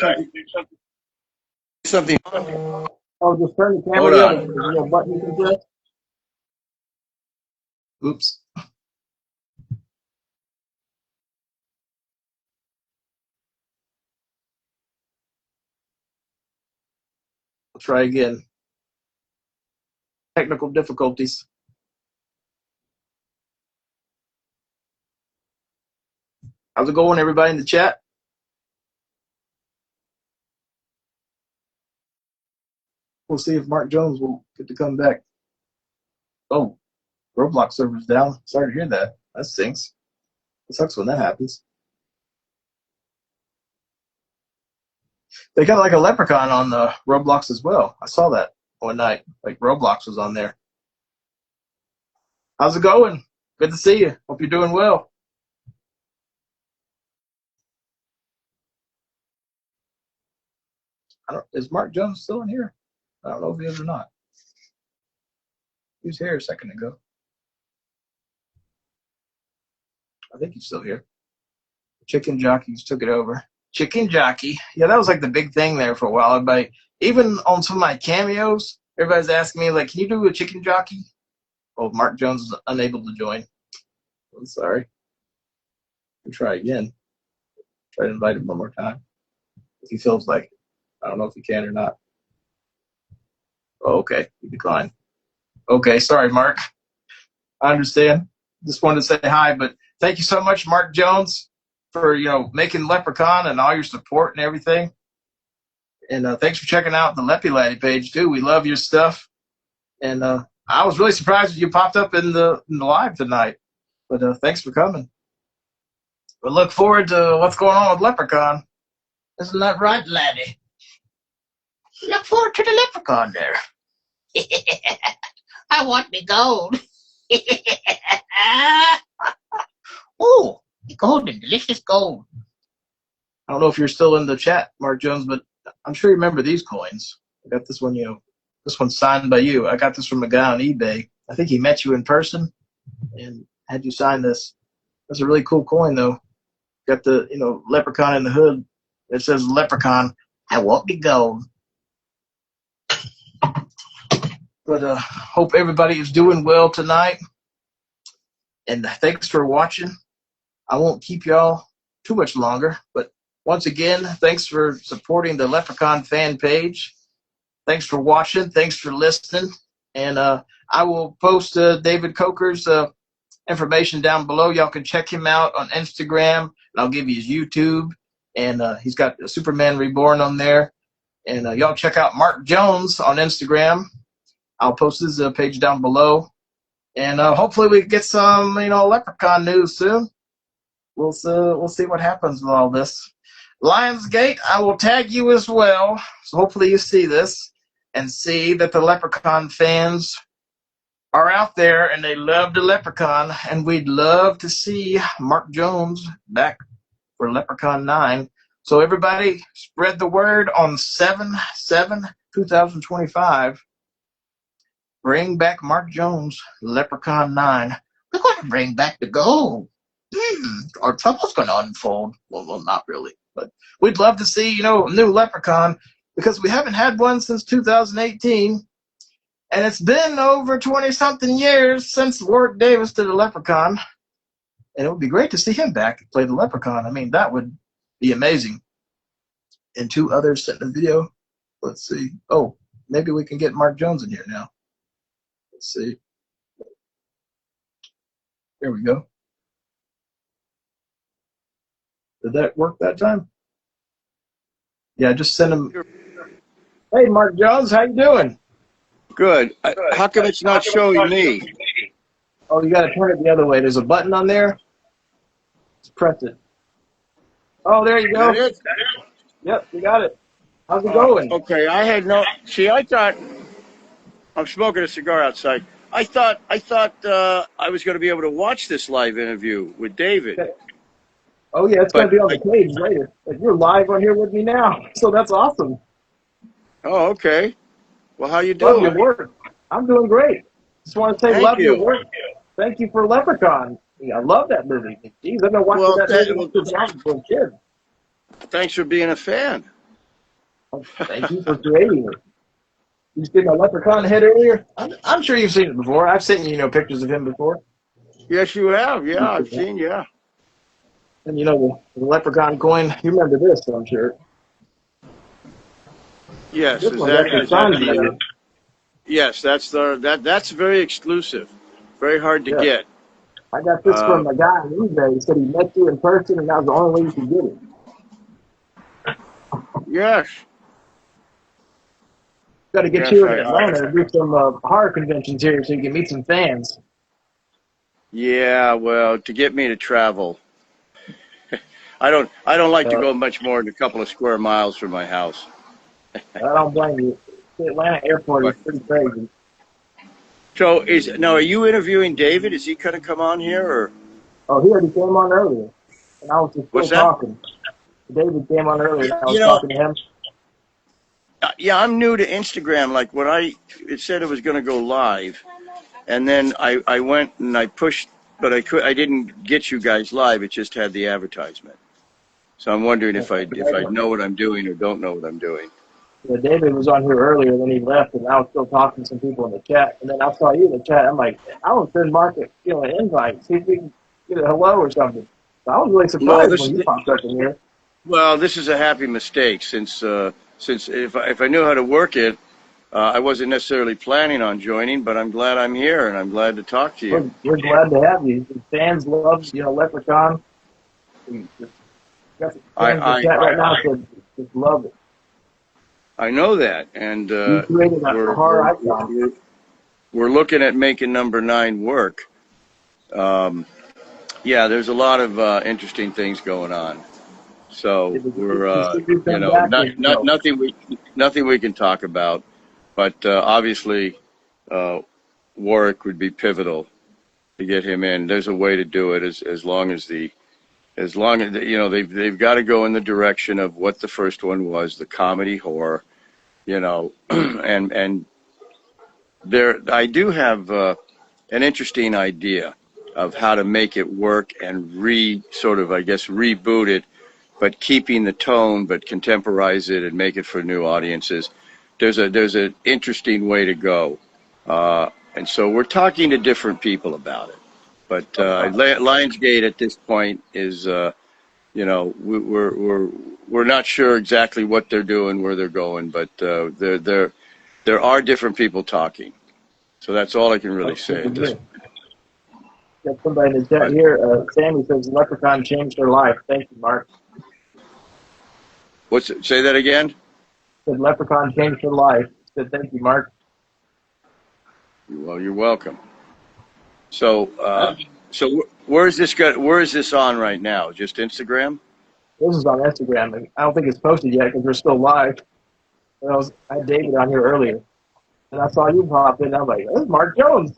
something? Oh, just turn the camera. Hold on. There's a little button you can press. Oops. I'll try again. Technical difficulties. How's it going, everybody in the chat? We'll see if Mark Jones will get to come back. Oh, Roblox server's down. Sorry to hear that. That stinks. It sucks when that happens. They got like a leprechaun on the Roblox as well. I saw that one night. Like Roblox was on there. How's it going? Good to see you. Hope you're doing well. Is Mark Jones still in here? I don't know if he is or not. He was here a second ago. I think he's still here. Chicken Jockeys took it over. Chicken Jockey. Yeah, that was like the big thing there for a while. Everybody, even on some of my cameos, everybody's asking me, like, can you do a Chicken Jockey? Well, Mark Jones is unable to join. I'm sorry. We'll try again. Try to invite him one more time. If he feels like it. I don't know if he can or not. Oh, okay. He declined. Okay, sorry, Mark. I understand. Just wanted to say hi, but thank you so much, Mark Jones, for making Leprechaun and all your support and everything. And thanks for checking out the Leppy Laddie page too. We love your stuff. And I was really surprised you popped up in the live tonight. But thanks for coming. We look forward to what's going on with Leprechaun. Isn't that right, Laddie? Look forward to the Leprechaun there. I want me gold. Oh, gold and delicious gold. I don't know if you're still in the chat, Mark Jones, but I'm sure you remember these coins. I got this one, this one's signed by you. I got this from a guy on eBay. I think he met you in person and had you sign this. That's a really cool coin, though. Got the, leprechaun in the hood. It says leprechaun, I won't be gold. But hope everybody is doing well tonight. And thanks for watching. I won't keep y'all too much longer. But once again, thanks for supporting the Leprechaun fan page. Thanks for watching. Thanks for listening. And I will post David Kocher's information down below. Y'all can check him out on Instagram. And I'll give you his YouTube. And he's got Superman Reborn on there. And y'all check out Mark Jones on Instagram. I'll post his page down below. And hopefully we get some, Leprechaun news soon. We'll see what happens with all this. Lionsgate, I will tag you as well. So hopefully you see this and see that the Leprechaun fans are out there and they love the Leprechaun. And we'd love to see Mark Jones back for Leprechaun 9. So everybody spread the word on 7/7/2025. Bring back Mark Jones, Leprechaun 9. We're going to bring back the gold. Our trouble's going to unfold. Well, not really. But we'd love to see, a new Leprechaun because we haven't had one since 2018. And it's been over 20-something years since Warwick Davis did a Leprechaun. And it would be great to see him back and play the Leprechaun. I mean, that would be amazing. And 2 others sent a video. Let's see. Oh, maybe we can get Mark Jones in here now. Let's see. There we go. Did that work that time? Yeah, just send him. Hey, Mark Jones, how you doing? Good. How come it's not showing me? Oh, you got to turn it the other way. There's a button on there. Just press it. Oh, there you go. That is? Yep, you got it. How's it going? Okay, I had no. See, I thought I'm smoking a cigar outside. I thought I was going to be able to watch this live interview with David. Okay. Oh yeah, it's going to be on the page later. But you're live on here with me now, so that's awesome. Oh, okay. Well, how you Love doing? your work. I'm doing great. Just want to say Thank love you. your work. Thank you for Leprechaun. Yeah, I love that movie. Jeez, I've been watching that movie since I was a kid. Thanks for being a fan. Thank you for creating it. You seen my Leprechaun head earlier? I'm sure you've seen it before. I've seen pictures of him before. Yes, you have. Yeah, I've seen. Yeah. And the Leprechaun coin. You remember this, I'm sure. Yes, This one's actually signed by you. yes, that's very exclusive, very hard to get. I got this from a guy on eBay. He said he met you in person, and that was the only way you could get it. Yes. Got to get you in Atlanta to do some horror conventions here so you can meet some fans. Yeah, well, to get me to travel, I don't like to go much more than a couple of square miles from my house. I don't blame you. The Atlanta airport is pretty crazy. So are you interviewing David? Is he going to come on here or? Oh, he already came on earlier, and I was just still talking. David came on earlier, and I was talking to him. Yeah, I'm new to Instagram. Like when it said it was going to go live, and then I went and I pushed, but I didn't get you guys live. It just had the advertisement. So I'm wondering if I know what I'm doing or don't know what I'm doing. Yeah, David was on here earlier, then he left, and I was still talking to some people in the chat. And then I saw you in the chat. I'm like, I will send Mark an invite, see if we can get a hello or something. So I was really surprised when you popped up in here. Well, this is a happy mistake since if I knew how to work it, I wasn't necessarily planning on joining, but I'm glad I'm here and I'm glad to talk to you. We're glad to have you. The fans love Leprechaun. Got the fans in the chat right now, so just love it. I know that, and we're looking at making number 9 work. Yeah, there's a lot of interesting things going on. So we're nothing we can talk about, but obviously Warwick would be pivotal to get him in. There's a way to do it as long as the as long as they've got to go in the direction of what the first one was, the comedy horror, and there I do have an interesting idea of how to make it work and sort of, I guess, reboot it, but keeping the tone, but contemporize it and make it for new audiences. There's an interesting way to go, and so we're talking to different people about it. But Lionsgate at this point is, we're not sure exactly what they're doing, where they're going, but there are different people talking. So that's all I can really say at this point. Got somebody in the chat here. Sammy says Leprechaun changed her life. Thank you, Mark. Say that again? Said Leprechaun changed her life. Said thank you, Mark. Well, you're welcome. So where is this on right now? Just Instagram? This is on Instagram. I don't think it's posted yet because we're still live. I had David on here earlier, and I saw you pop in. I'm like, this is Mark Jones.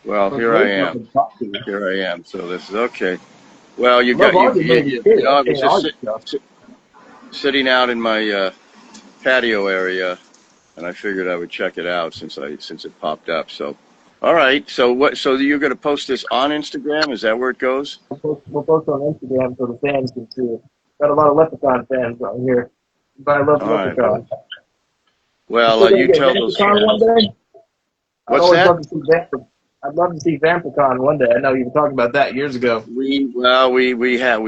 Well, here I am. Here I am. So this is okay. Well, you I was just sitting out in my patio area, and I figured I would check it out since it popped up. So, all right. So what? So you're going to post this on Instagram? Is that where it goes? We'll post on Instagram so the fans can see it. Got a lot of Leprechaun fans on here. But I love Leprechaun. Right. Well, you tell those fans. One day? What's that? I'd love to see Vampicon one day. I know you were talking about that years ago. We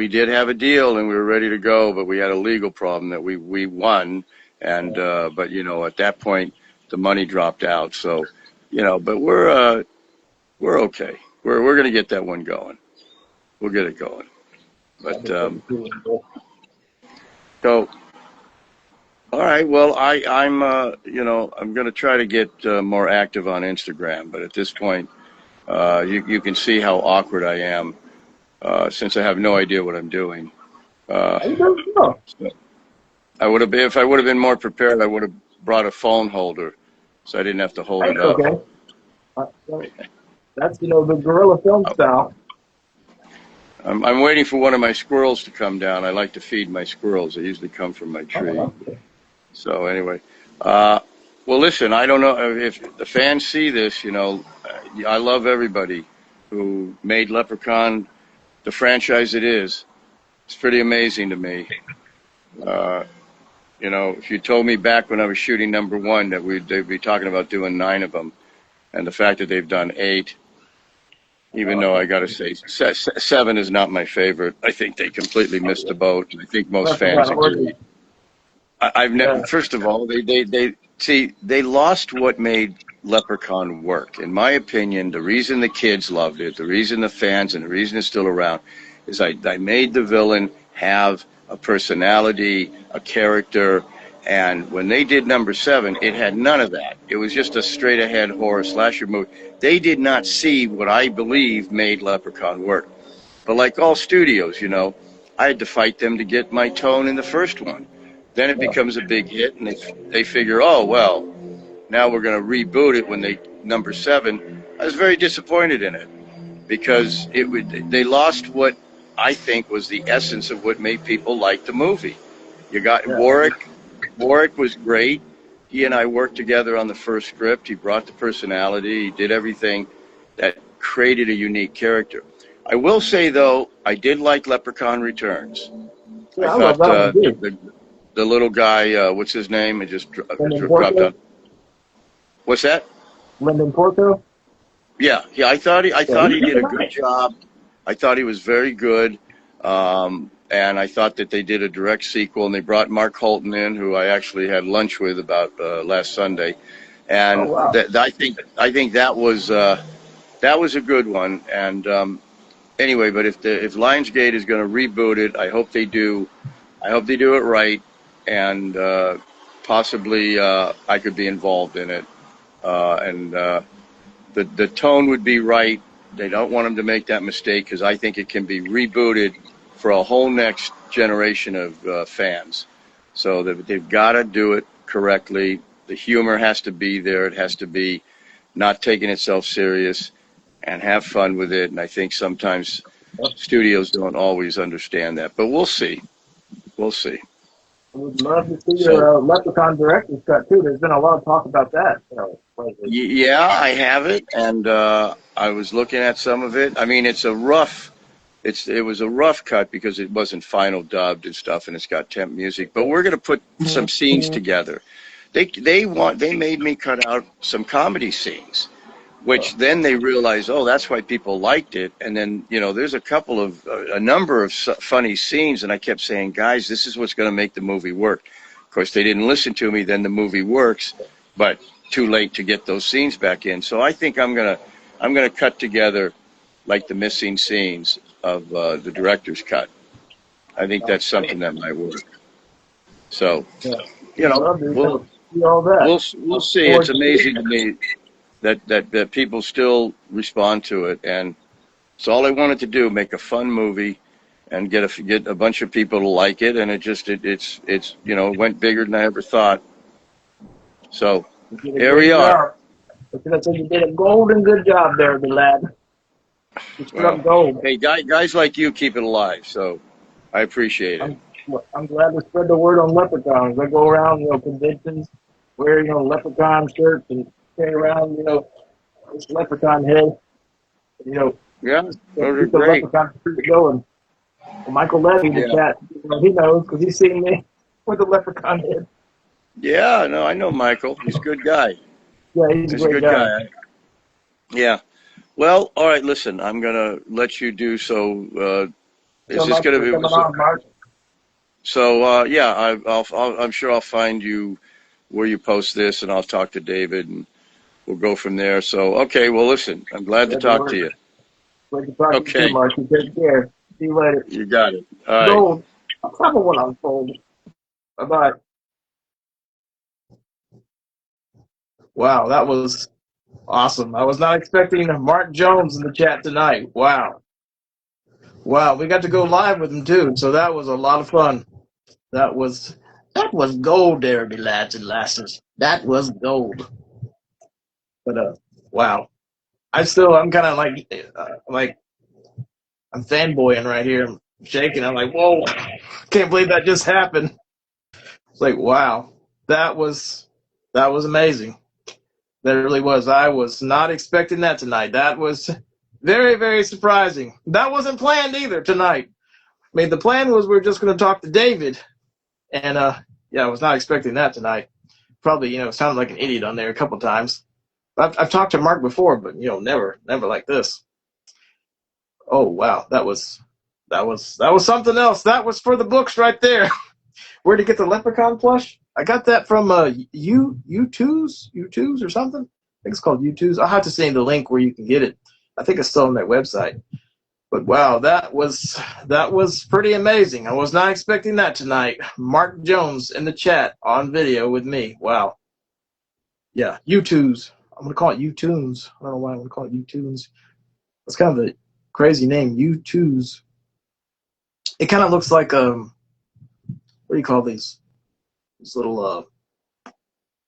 did have a deal and we were ready to go, but we had a legal problem that we won, and but at that point the money dropped out. So but we're okay. We're gonna get that one going. We'll get it going. But so. All right. Well, I'm going to try to get more active on Instagram, but at this point, you can see how awkward I am since I have no idea what I'm doing. I would have if I would have been more prepared. I would have brought a phone holder, so I didn't have to hold it up. Okay. That's the guerrilla film style. I'm waiting for one of my squirrels to come down. I like to feed my squirrels. They usually come from my tree. Oh, okay. So anyway, well, listen, I don't know if the fans see this, I love everybody who made Leprechaun the franchise it is. It's pretty amazing to me. If you told me back when I was shooting #1 that they'd be talking about doing 9 of them, and the fact that they've done 8, even though I got to say 7 is not my favorite. I think they completely missed the boat, and I think most fans agree. I've never. First of all, they lost what made Leprechaun work. In my opinion, the reason the kids loved it, the reason the fans, and the reason it's still around, is I made the villain have a personality, a character, and when they did #7, it had none of that. It was just a straight-ahead horror slasher movie. They did not see what I believe made Leprechaun work. But like all studios, I had to fight them to get my tone in the first one. Then it becomes a big hit, and they figure, oh, well, now we're going to reboot it when they #7. I was very disappointed in it because they lost what I think was the essence of what made people like the movie. You got Warwick. Warwick was great. He and I worked together on the first script. He brought the personality. He did everything that created a unique character. I will say, though, I did like Leprechaun Returns. Yeah, I thought the little guy, what's his name? It just dropped out. What's that? Lyndon Porto? Yeah. I thought he did a good job. I thought he was very good. And I thought that they did a direct sequel, and they brought Mark Holton in, who I actually had lunch with about last Sunday. And I think that was a good one. And anyway, but if Lionsgate is going to reboot it, I hope they do. I hope they do it right, and possibly I could be involved in it. And the tone would be right. They don't want them to make that mistake because I think it can be rebooted for a whole next generation of fans. So they've got to do it correctly. The humor has to be there. It has to be not taking itself serious and have fun with it. And I think sometimes Studios don't always understand that, but we'll see. We'll see. I would love to see So, your Leprechaun director's cut too. There's been a lot of talk about that lately. yeah, I have it, and I was looking at some of it. I mean, it was a rough cut because it wasn't final dubbed and stuff, and it's got temp music. But we're going to put some scenes together. They made me cut out some comedy scenes, which then they realized, oh, that's why people liked it. And then, there's a number of funny scenes, and I kept saying, guys, this is what's going to make the movie work. Of course, they didn't listen to me. Then the movie works, but too late to get those scenes back in. So I think I'm gonna cut together like the missing scenes of the director's cut. I think that's something that might work. So, Yeah. Love we'll to see all that. we'll see. It's amazing to me that people still respond to it, and it's all I wanted to do: make a fun movie and get a bunch of people to like it, and it's went bigger than I ever thought. So here we are. You did a golden good job there, the lad. You struck gold. Hey, guys like you keep it alive, so I appreciate it. I'm glad to spread the word on leprechauns. I go around, conventions, wear, leprechaun shirts and carry around, this leprechaun head. Yeah, those are great. Leprechaun going. Michael Levy, the cat, he knows because he's seen me with the leprechaun head. Yeah, no, I know Michael. He's a good guy. Yeah, he's a great guy. Yeah. Well, all right. Listen, I'm gonna let you do so. Is this gonna be? So yeah, I'm sure I'll find you where you post this, and I'll talk to David, and we'll go from there. So okay. Well, listen, I'm glad to talk to you. Great to talk to you, Mark. You take care. See you later. You got it. All right. Gold. I'll probably one unfold. Bye-bye. Wow, that was awesome. I was not expecting Mark Jones in the chat tonight. Wow. Wow, we got to go live with him too, so that was a lot of fun. That was gold there, me lads and lasses. That was gold. But wow. I'm kind of like I'm fanboying right here. I'm shaking. I'm like, whoa, can't believe that just happened. It's like, wow, that was amazing. That really was. I was not expecting that tonight. That was very, very surprising. That wasn't planned either tonight. I mean, the plan was we were just going to talk to David, and yeah, I was not expecting that tonight. Probably, sounded like an idiot on there a couple times. I've talked to Mark before, but never like this. Oh wow, that was something else. That was for the books right there. Where'd you get the leprechaun plush? I got that from U2s or something. I think it's called U2s. I'll have to send the link where you can get it. I think it's still on their website. But wow, that was pretty amazing. I was not expecting that tonight. Mark Jones in the chat on video with me. Wow. Yeah, U2s. I'm gonna call it U-Tunes. I don't know why I'm gonna call it U-Tunes. That's kind of a crazy name, U2s. It kind of looks like what do you call these? These little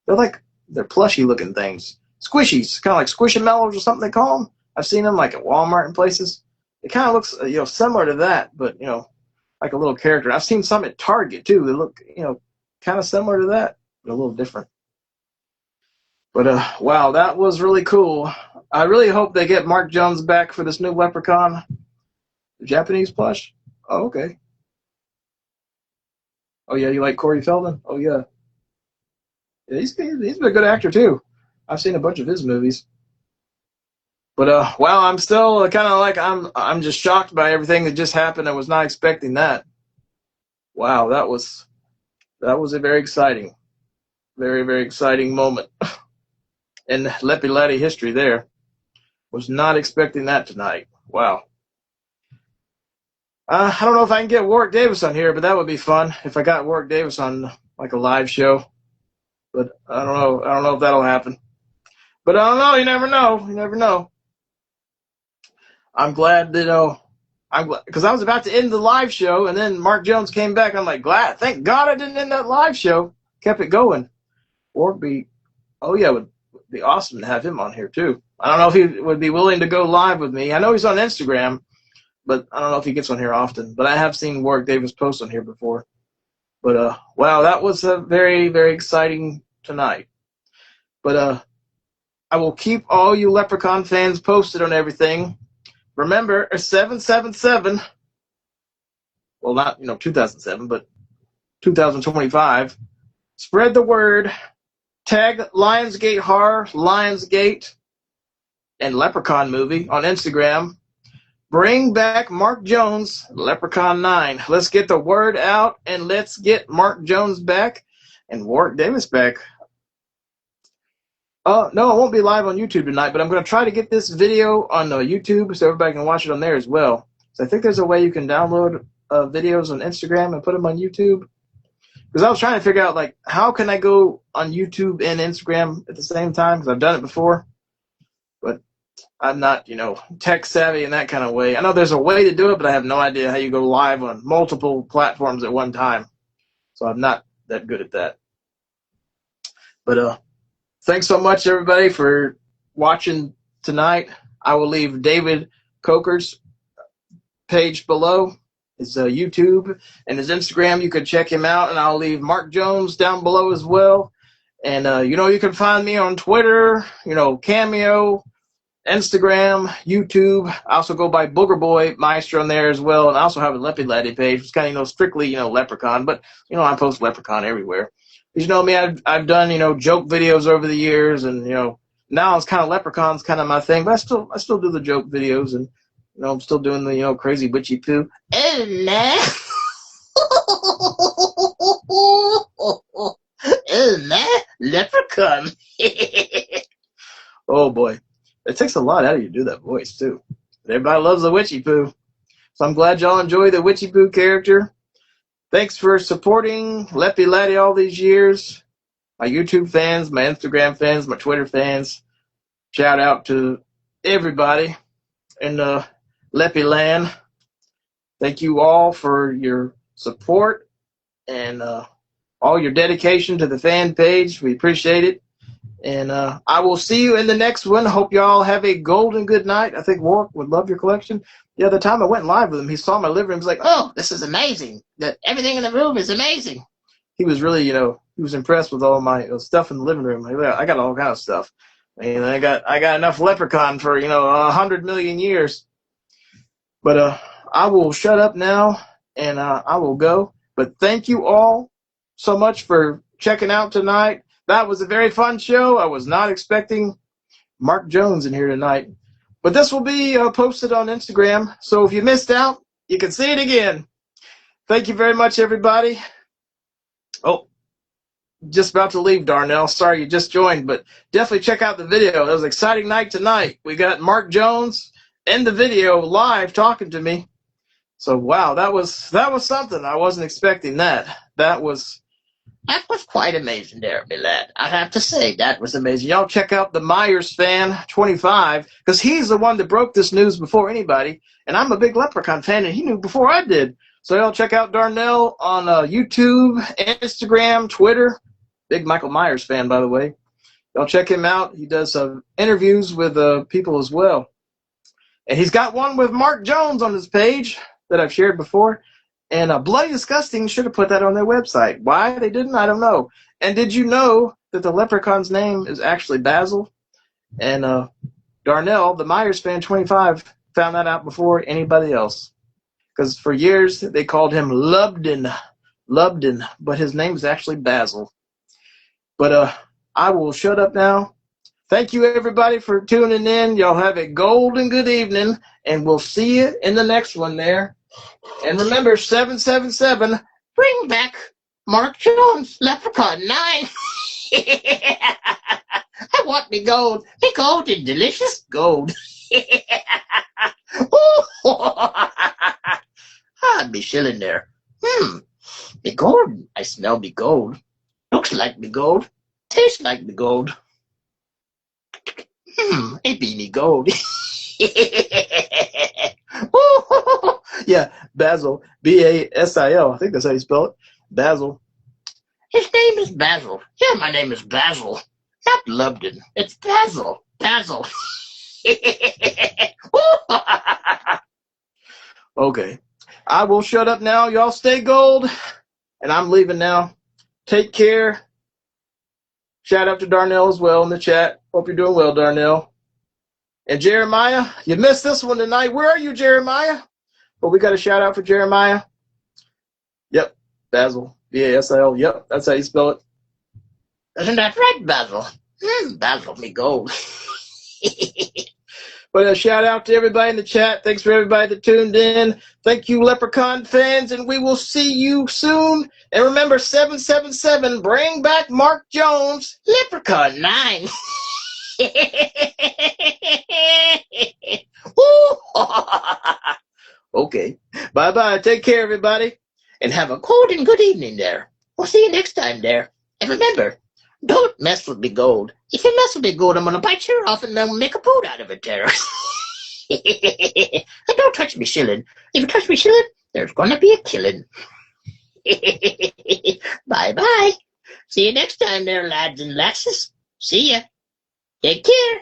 they're plushy looking things. Squishies, kind of like Squishamallows or something they call them. I've seen them like at Walmart and places. It kind of looks similar to that, but like a little character. I've seen some at Target too. They look kind of similar to that, but a little different. But wow, that was really cool. I really hope they get Mark Jones back for this new Leprechaun. The Japanese plush? Oh, okay. Oh yeah, you like Corey Feldman? Oh yeah. Yeah, he's been a good actor too. I've seen a bunch of his movies. But wow, I'm still kind of like I'm just shocked by everything that just happened. I was not expecting that. Wow, that was a very exciting, very, very exciting moment in Leppy Laddie history there. Was not expecting that tonight. Wow. I don't know if I can get Warwick Davis on here, but that would be fun if I got Warwick Davis on like a live show. But I don't know. I don't know if that'll happen. But I don't know. You never know. You never know. I'm glad that I'm glad because I was about to end the live show, and then Mark Jones came back. I'm like, glad. Thank God I didn't end that live show. Kept it going. Or be, oh yeah, it would be awesome to have him on here too. I don't know if he would be willing to go live with me. I know he's on Instagram, but I don't know if he gets on here often. But I have seen Warwick Davis post on here before. But wow, that was a very, very exciting tonight. But I will keep all you Leprechaun fans posted on everything. Remember, 777. Well, not 2007, but 2025. Spread the word. Tag Lionsgate Horror, Lionsgate, and Leprechaun movie on Instagram. Bring back Mark Jones, Leprechaun 9. Let's get the word out, and let's get Mark Jones back and Warwick Davis back. No, it won't be live on YouTube tonight, but I'm going to try to get this video on YouTube so everybody can watch it on there as well. So I think there's a way you can download videos on Instagram and put them on YouTube. Because I was trying to figure out, like, how can I go on YouTube and Instagram at the same time? Because I've done it before. But I'm not, tech savvy in that kind of way. I know there's a way to do it, but I have no idea how you go live on multiple platforms at one time. So I'm not that good at that. But thanks so much, everybody, for watching tonight. I will leave David Kocher's page below, his YouTube and his Instagram. You can check him out, and I'll leave Mark Jones down below as well. And, you can find me on Twitter, Cameo, Instagram, YouTube. I also go by Booger Boy Meister on there as well, and I also have a Leppy Laddie page, which is kind of, strictly, Leprechaun, but, I post Leprechaun everywhere. Because, me, I've done, joke videos over the years, and, now it's kind of Leprechaun's kind of my thing, but I still do the joke videos, and, I'm still doing the, crazy witchy poo. Leprechaun. Oh, boy. It takes a lot out of you to do that voice, too. But everybody loves the witchy poo. So I'm glad y'all enjoy the witchy poo character. Thanks for supporting Leppy Laddie all these years. My YouTube fans, my Instagram fans, my Twitter fans. Shout out to everybody in Leppy Land. Thank you all for your support and all your dedication to the fan page. We appreciate it. And I will see you in the next one. Hope you all have a golden good night. I think Warwick would love your collection. The other time I went live with him, he saw my living room. He was like, "Oh, this is amazing. Everything in the room is amazing." He was really, he was impressed with all my stuff in the living room. I got all kind of stuff. And I got enough Leprechaun for 100 million years. But I will shut up now, and I will go. But thank you all so much for checking out tonight. That was a very fun show. I was not expecting Mark Jones in here tonight. But this will be posted on Instagram, so if you missed out, you can see it again. Thank you very much, everybody. Oh, just about to leave, Darnell. Sorry you just joined, but definitely check out the video. It was an exciting night tonight. We got Mark Jones in the video live talking to me. So, wow, that was something. I wasn't expecting that. That was quite amazing there, my lad. I have to say, that was amazing. Y'all check out the Myers fan 25, because he's the one that broke this news before anybody, and I'm a big Leprechaun fan, and he knew before I did. So y'all check out Darnell on YouTube, Instagram, Twitter. Big Michael Myers fan, by the way. Y'all check him out. He does interviews with people as well. And he's got one with Mark Jones on his page that I've shared before. And Bloody Disgusting should have put that on their website. Why they didn't, I don't know. And did you know that the Leprechaun's name is actually Basil? And Darnell, the Myers fan 25, found that out before anybody else. Because for years they called him Lubden, but his name is actually Basil. But I will shut up now. Thank you, everybody, for tuning in. Y'all have a golden good evening, and we'll see you in the next one there. And remember, 777, bring back Mark Jones, Leprechaun 9. I want me gold and delicious gold. I'd be chilling there. Me gold. I smell me gold. Looks like me gold. Tastes like me gold. It be me gold. Yeah, Basil. Basil. I think that's how you spell it. Basil. His name is Basil. Yeah, my name is Basil. Not Lubden. It's Basil. Basil. Okay. I will shut up now. Y'all stay gold. And I'm leaving now. Take care. Shout out to Darnell as well in the chat. Hope you're doing well, Darnell. And Jeremiah, you missed this one tonight. Where are you, Jeremiah? But we got a shout out for Jeremiah. Yep, Basil. B-A-S-I-L. Yep, that's how you spell it. Isn't that right, Basil? Basil me gold. But a shout out to everybody in the chat. Thanks for everybody that tuned in. Thank you, Leprechaun fans, and we will see you soon. And remember, 777, bring back Mark Jones, Leprechaun 9. Okay. Bye-bye. Take care, everybody. And have a cold and good evening there. We'll see you next time there. And remember, don't mess with me gold. If you mess with me gold, I'm going to bite you off and then make a boot out of it there. And don't touch me shilling. If you touch me shilling, there's going to be a killing. Bye-bye. See you next time there, lads and lasses. See ya. Take care.